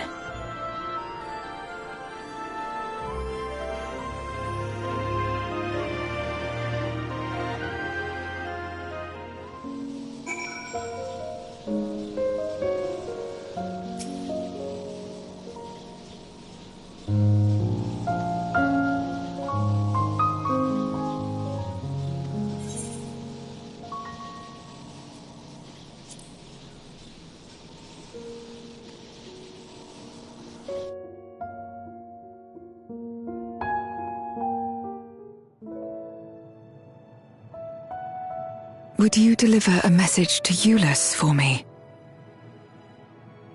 Would you deliver a message to Eulus for me?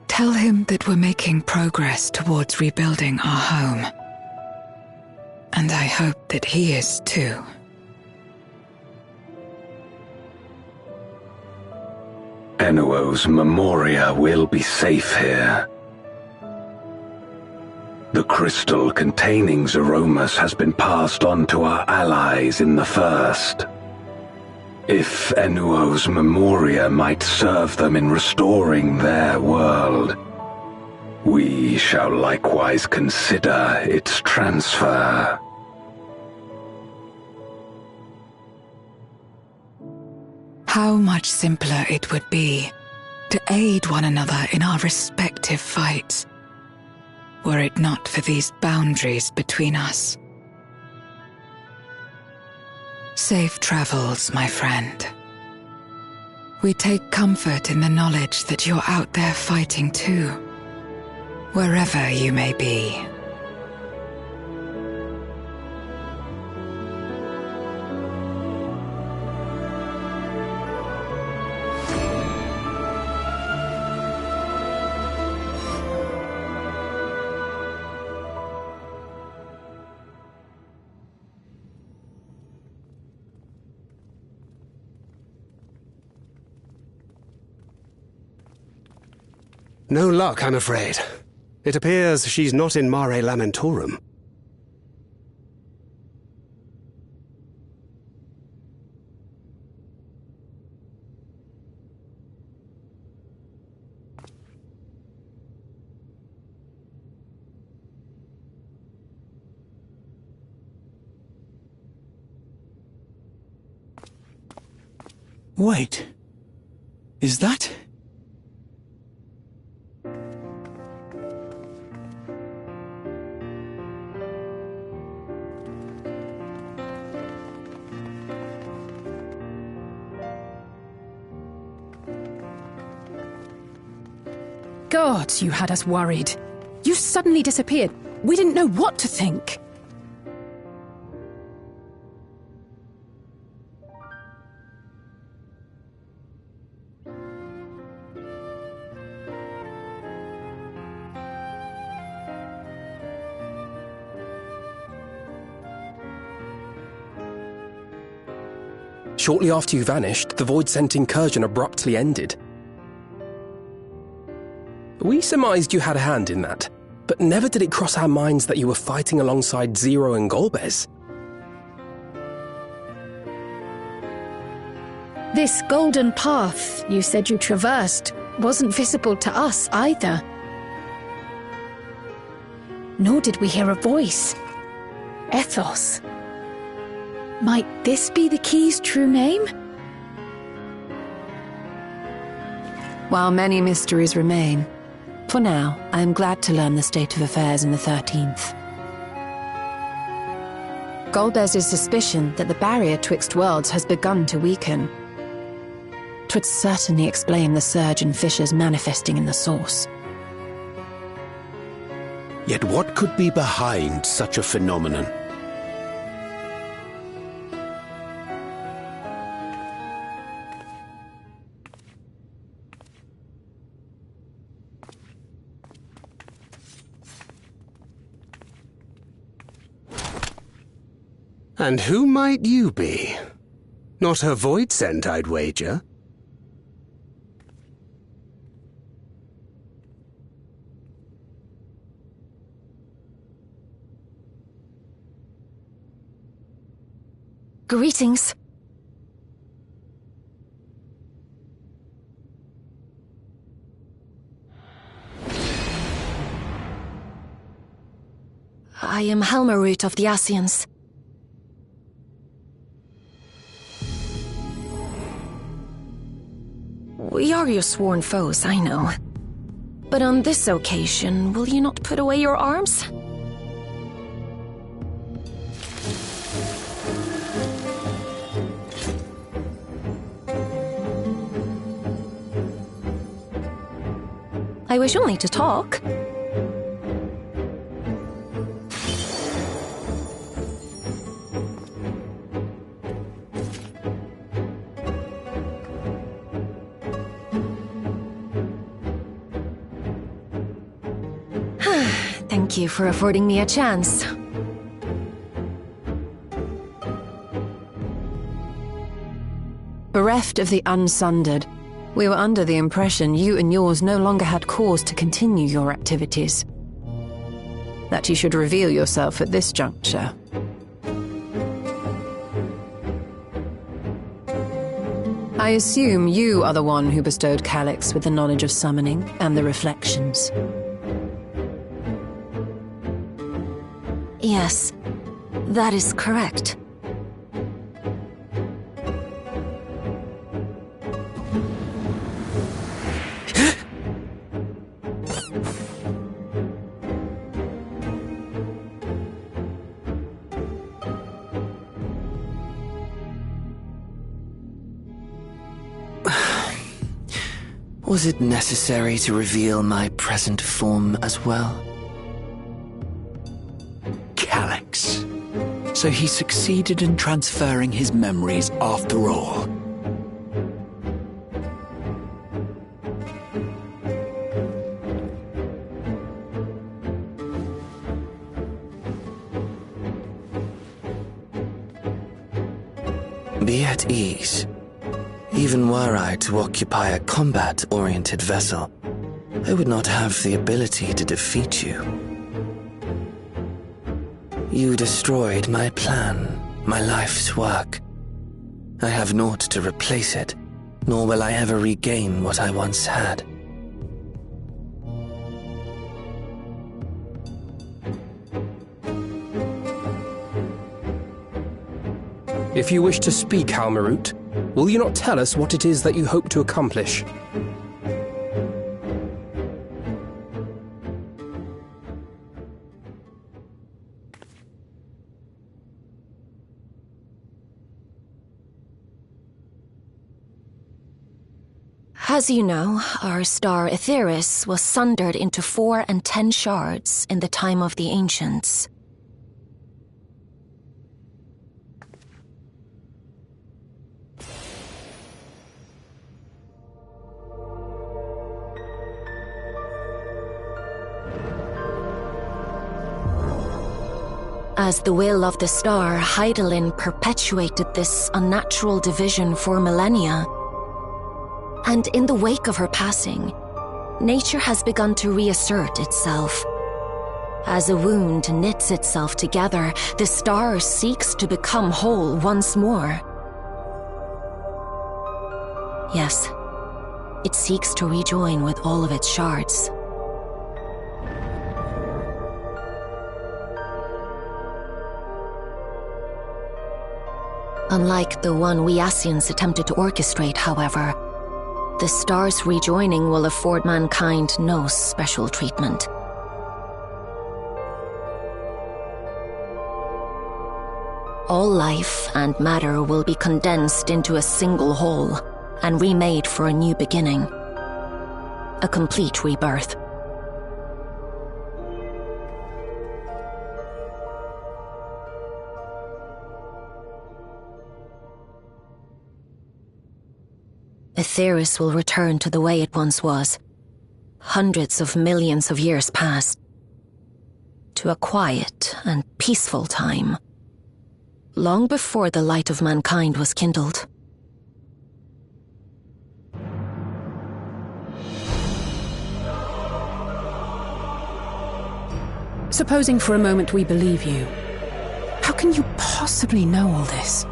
Tell him that we're making progress towards rebuilding our home. And I hope that he is too. Enuo's Memoria will be safe here. The crystal containing Zeromus has been passed on to our allies in the First. If Enuo's Memoria might serve them in restoring their world, we shall likewise consider its transfer. How much simpler it would be to aid one another in our respective fights, were it not for these boundaries between us. Safe travels, my friend. We take comfort in the knowledge that you're out there fighting too, wherever you may be. No luck, I'm afraid. It appears she's not in Mare Lamentorum. Wait. Is that... God, you had us worried. You suddenly disappeared. We didn't know what to think. Shortly after you vanished, the Void-Sent incursion abruptly ended. We surmised you had a hand in that, but never did it cross our minds that you were fighting alongside Zero and Golbez. This golden path you said you traversed wasn't visible to us either. Nor did we hear a voice. Ethos. Might this be the key's true name? While many mysteries remain, for now, I am glad to learn the state of affairs in the 13th. Golbez's suspicion that the barrier twixt worlds has begun to weaken. 'Twould certainly explain the surge in fissures manifesting in the source. Yet what could be behind such a phenomenon? And who might you be? Not her Void-Sent, I'd wager. Greetings. I am Helmarut of the Asians. We are your sworn foes, I know. But on this occasion, will you not put away your arms? I wish only to talk. Thank you for affording me a chance. Bereft of the Unsundered, we were under the impression you and yours no longer had cause to continue your activities. That you should reveal yourself at this juncture. I assume you are the one who bestowed Calyx with the knowledge of summoning and the reflections. Yes, that is correct. Was it necessary to reveal my present form as well? Calyx. So he succeeded in transferring his memories after all. Be at ease. Even were I to occupy a combat-oriented vessel, I would not have the ability to defeat you. You destroyed my plan, my life's work. I have naught to replace it, nor will I ever regain what I once had. If you wish to speak, Helmarut, Will you not tell us what it is that you hope to accomplish? As you know, our star Aetheris was sundered into 4 and 10 shards in the time of the Ancients. As the will of the star, Hydaelyn perpetuated this unnatural division for millennia. And in the wake of her passing, nature has begun to reassert itself. As a wound knits itself together, the star seeks to become whole once more. Yes, it seeks to rejoin with all of its shards. Unlike the one we Ascians attempted to orchestrate, however, the star's rejoining will afford mankind no special treatment. All life and matter will be condensed into a single whole and remade for a new beginning. A complete rebirth. Aetheris will return to the way it once was, hundreds of millions of years past, to a quiet and peaceful time, long before the light of mankind was kindled. Supposing for a moment we believe you, how can you possibly know all this?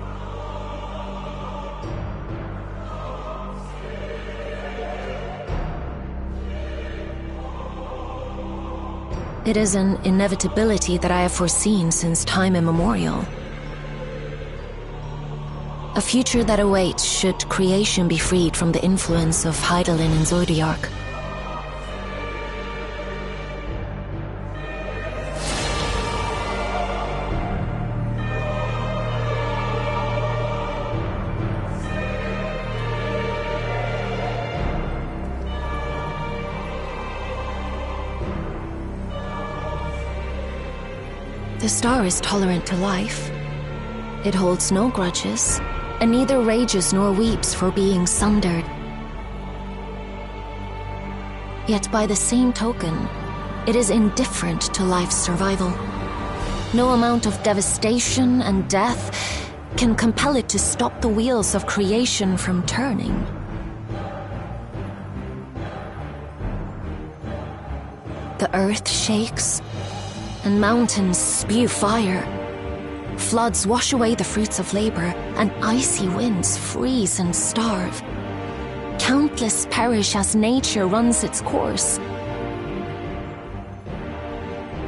It is an inevitability that I have foreseen since time immemorial. A future that awaits should creation be freed from the influence of Hydaelyn and Zodiark. The star is tolerant to life. It holds no grudges, and neither rages nor weeps for being sundered. Yet by the same token, it is indifferent to life's survival. No amount of devastation and death can compel it to stop the wheels of creation from turning. The earth shakes, and mountains spew fire. Floods wash away the fruits of labor, and icy winds freeze and starve. Countless perish as nature runs its course.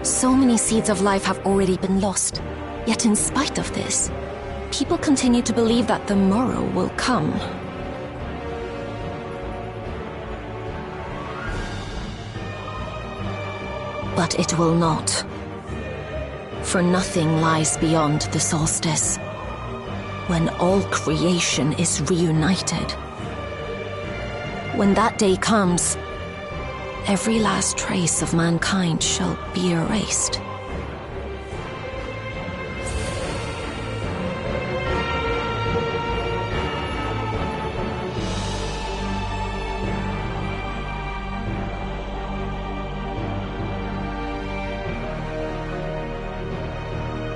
So many seeds of life have already been lost, yet in spite of this, people continue to believe that the morrow will come. But it will not. For nothing lies beyond the solstice, when all creation is reunited. When that day comes, every last trace of mankind shall be erased.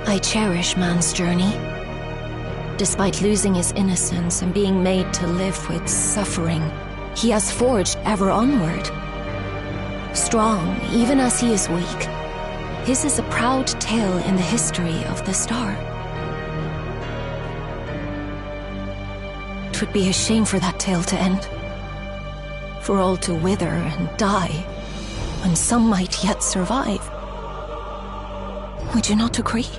I cherish man's journey. Despite losing his innocence and being made to live with suffering, he has forged ever onward. Strong, even as he is weak, his is a proud tale in the history of the star. 'Twould be a shame for that tale to end, for all to wither and die, when some might yet survive. Would you not agree?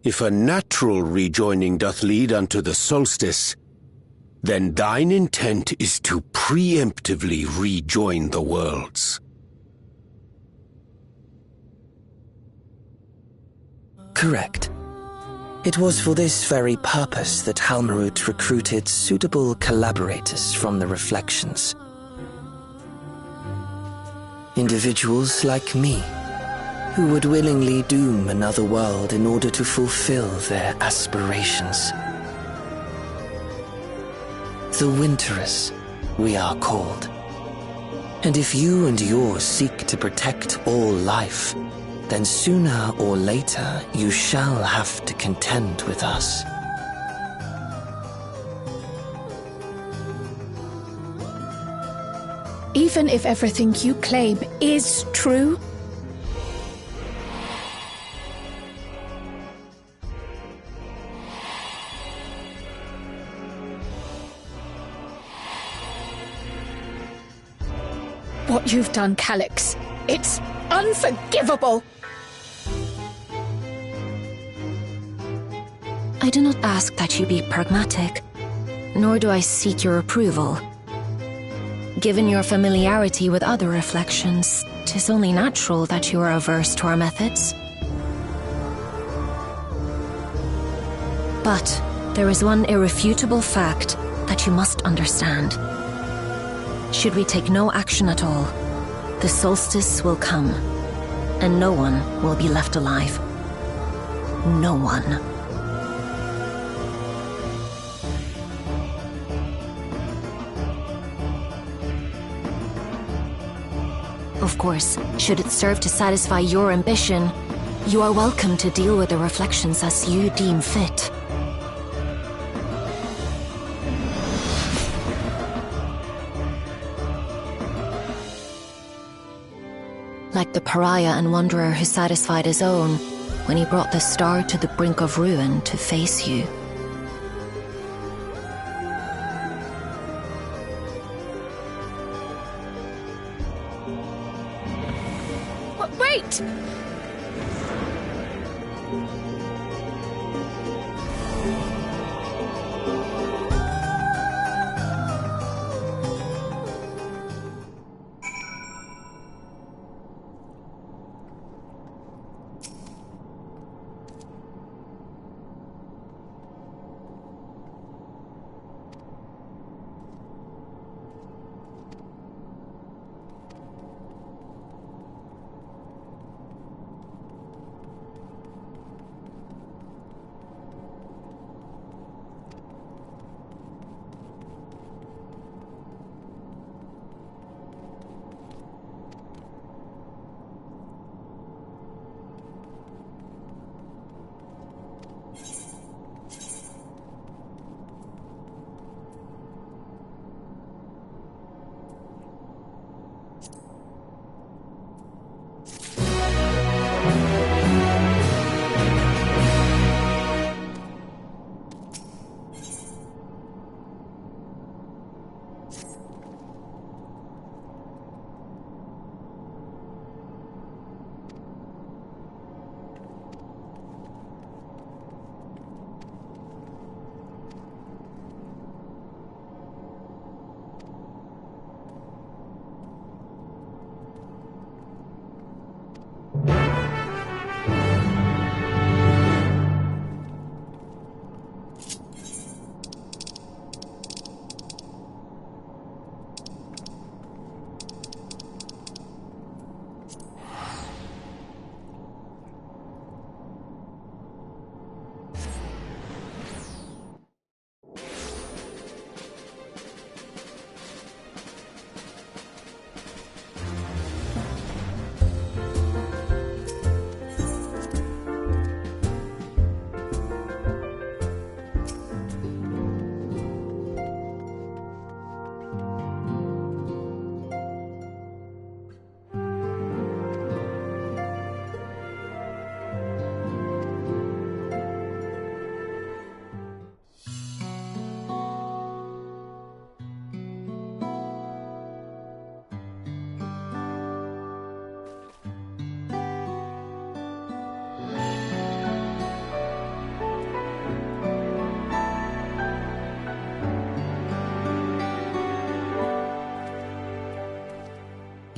If a natural rejoining doth lead unto the solstice, then thine intent is to preemptively rejoin the worlds. Correct. It was for this very purpose that Halmarut recruited suitable collaborators from the Reflections. Individuals like me, who would willingly doom another world in order to fulfill their aspirations. The Winterers, we are called. And if you and yours seek to protect all life, then sooner or later you shall have to contend with us. Even if everything you claim is true? What you've done, Calyx, it's unforgivable! I do not ask that you be pragmatic, nor do I seek your approval. Given your familiarity with other reflections, 'tis only natural that you are averse to our methods. But there is one irrefutable fact that you must understand. Should we take no action at all, the solstice will come, and no one will be left alive. No one. Of course, should it serve to satisfy your ambition, you are welcome to deal with the Reflections as you deem fit. Like the pariah and wanderer who satisfied his own when he brought the star to the brink of ruin to face you. Wait!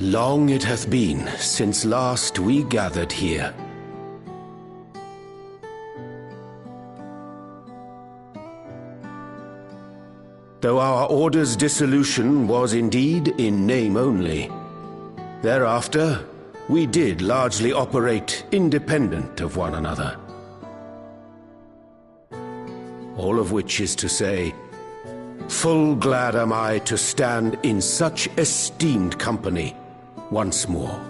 Long it hath been since last we gathered here. Though our order's dissolution was indeed in name only, thereafter we did largely operate independent of one another. All of which is to say, full glad am I to stand in such esteemed company once more.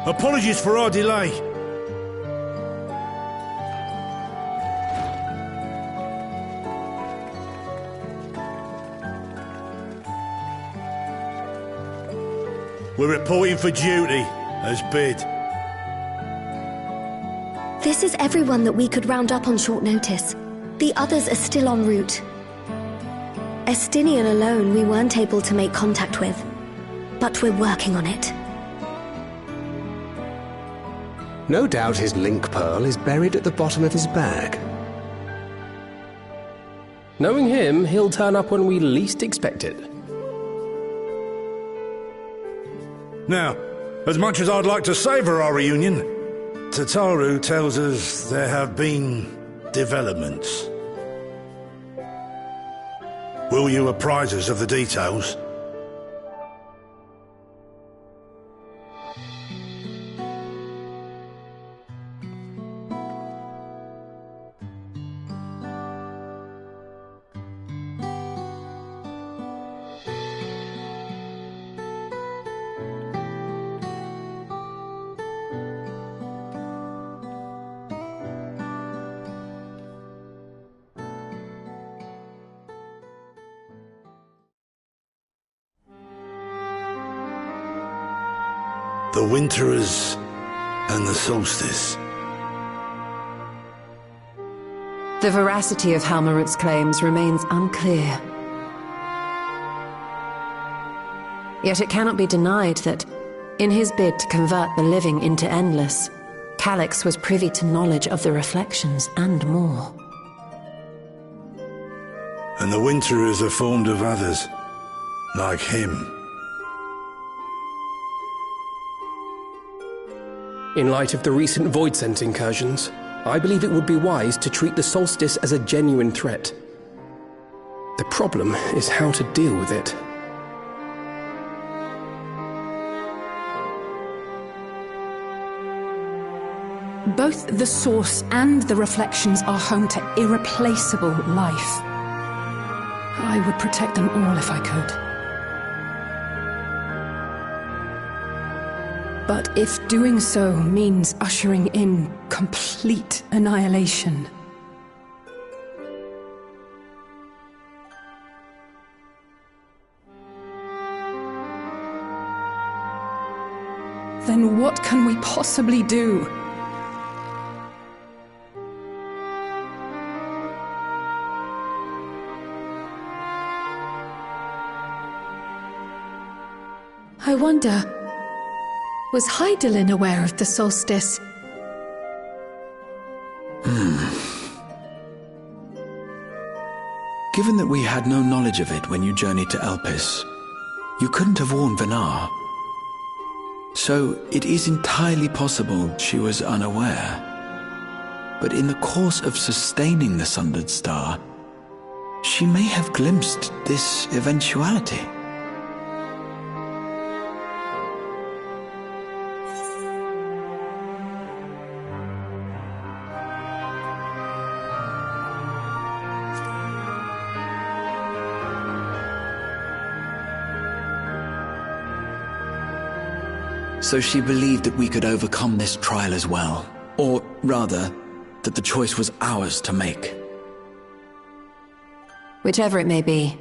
Apologies for our delay. We're reporting for duty, as bid. This is everyone that we could round up on short notice. The others are still en route. Estinian alone we weren't able to make contact with, but we're working on it. No doubt his link pearl is buried at the bottom of his bag. Knowing him, he'll turn up when we least expect it. Now, as much as I'd like to savour our reunion, Tataru tells us there have been developments. Will you apprise us of the details? The Winterers and the Solstice. The veracity of Halmarut's claims remains unclear. Yet it cannot be denied that, in his bid to convert the living into endless, Calix was privy to knowledge of the reflections and more. And the Winterers are formed of others, like him. In light of the recent Voidsent incursions, I believe it would be wise to treat the Solstice as a genuine threat. The problem is how to deal with it. Both the Source and the Reflections are home to irreplaceable life. I would protect them all if I could. But if doing so means ushering in complete annihilation, then what can we possibly do? I wonder, was Hydaelyn aware of the solstice? Given that we had no knowledge of it when you journeyed to Elpis, you couldn't have warned Venar. So it is entirely possible she was unaware. But in the course of sustaining the Sundered Star, she may have glimpsed this eventuality. So she believed that we could overcome this trial as well. Or rather, that the choice was ours to make. Whichever it may be,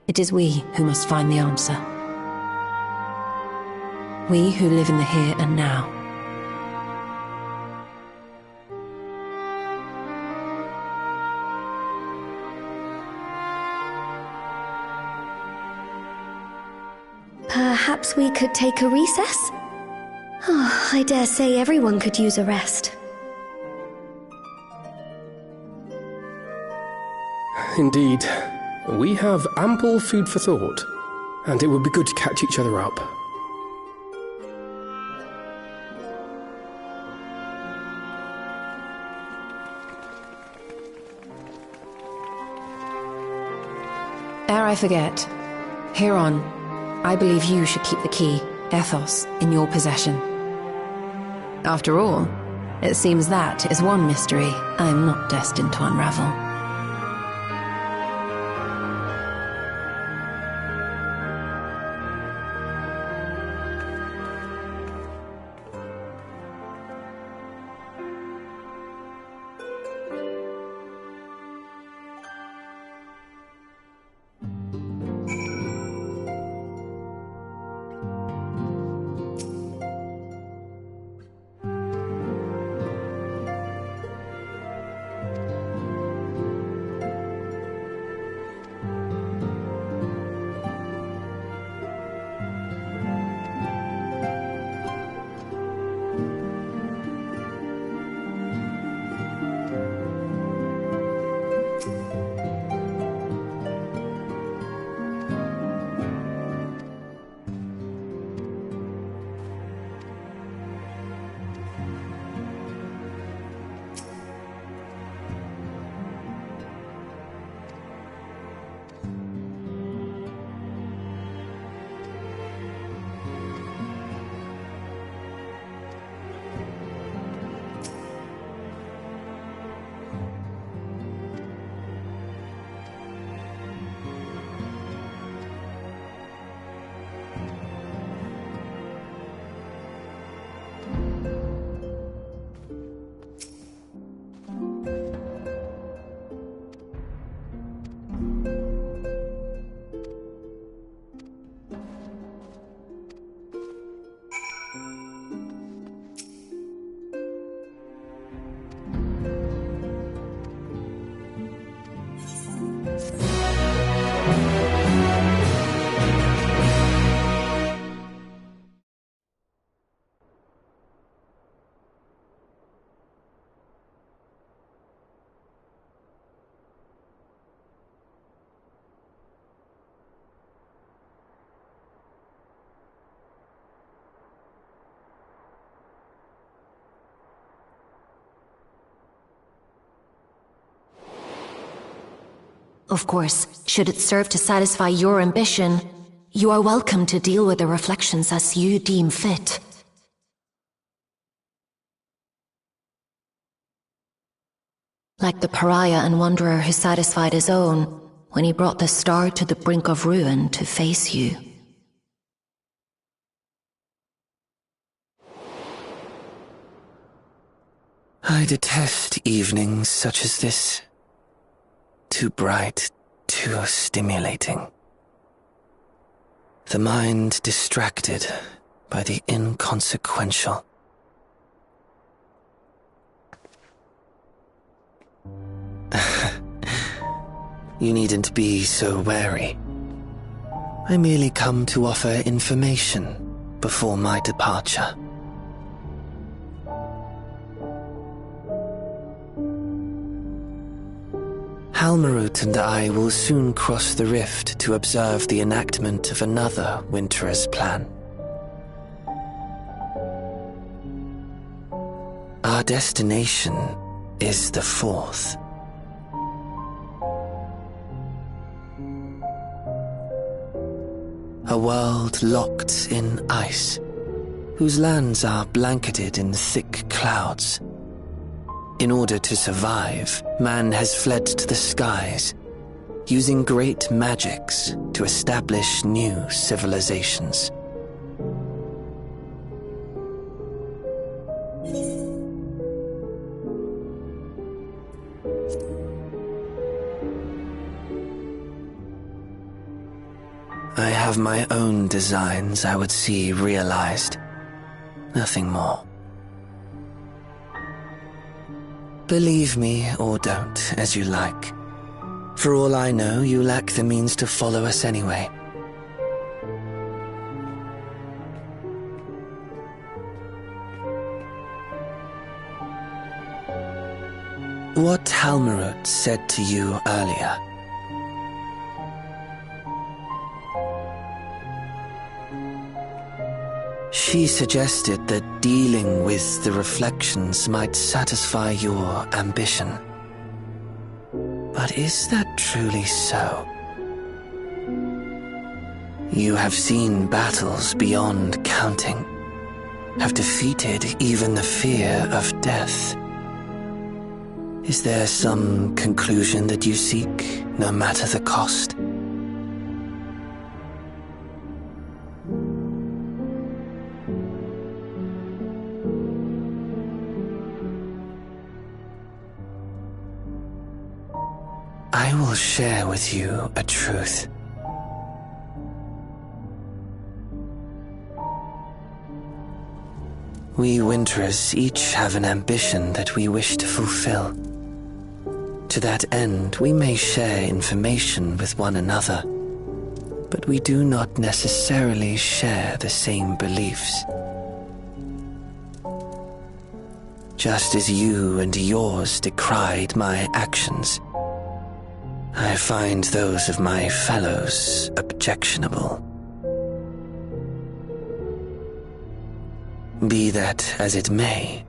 it is we who must find the answer. We who live in the here and now. Perhaps we could take a recess? Oh, I dare say everyone could use a rest. Indeed. We have ample food for thought, and it would be good to catch each other up. Ere I forget, Heron, I believe you should keep the key, Ethos, in your possession. After all, it seems that is one mystery I am not destined to unravel. Of course, should it serve to satisfy your ambition, you are welcome to deal with the reflections as you deem fit. Like the pariah and wanderer who satisfied his own when he brought the star to the brink of ruin to face you. I detest evenings such as this. Too bright, too stimulating. The mind distracted by the inconsequential. You needn't be so wary. I merely come to offer information before my departure. Halmarut and I will soon cross the rift to observe the enactment of another Winter's plan. Our destination is the fourth. A world locked in ice, whose lands are blanketed in thick clouds. In order to survive, man has fled to the skies, using great magics to establish new civilizations. I have my own designs I would see realized. Nothing more. Believe me or don't, as you like. For all I know, you lack the means to follow us anyway. what Halmarut said to you earlier. She suggested that dealing with the reflections might satisfy your ambition. But is that truly so? You have seen battles beyond counting, have defeated even the fear of death. Is there some conclusion that you seek, no matter the cost? I will share with you a truth. We Winterers each have an ambition that we wish to fulfill. To that end, we may share information with one another, but we do not necessarily share the same beliefs. Just as you and yours decried my actions, I find those of my fellows objectionable. Be that as it may,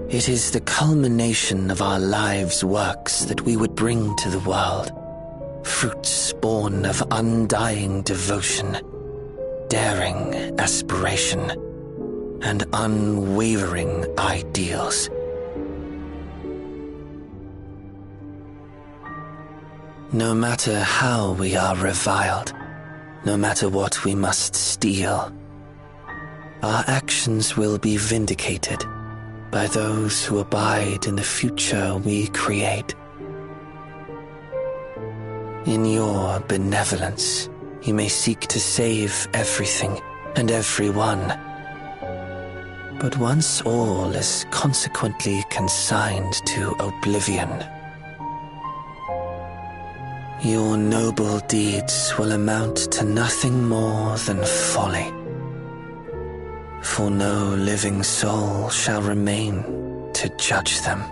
it is the culmination of our lives' works that we would bring to the world, fruits born of undying devotion, daring aspiration, and unwavering ideals. No matter how we are reviled, no matter what we must steal, our actions will be vindicated by those who abide in the future we create. In your benevolence, you may seek to save everything and everyone. But once all is consequently consigned to oblivion, your noble deeds will amount to nothing more than folly. For no living soul shall remain to judge them.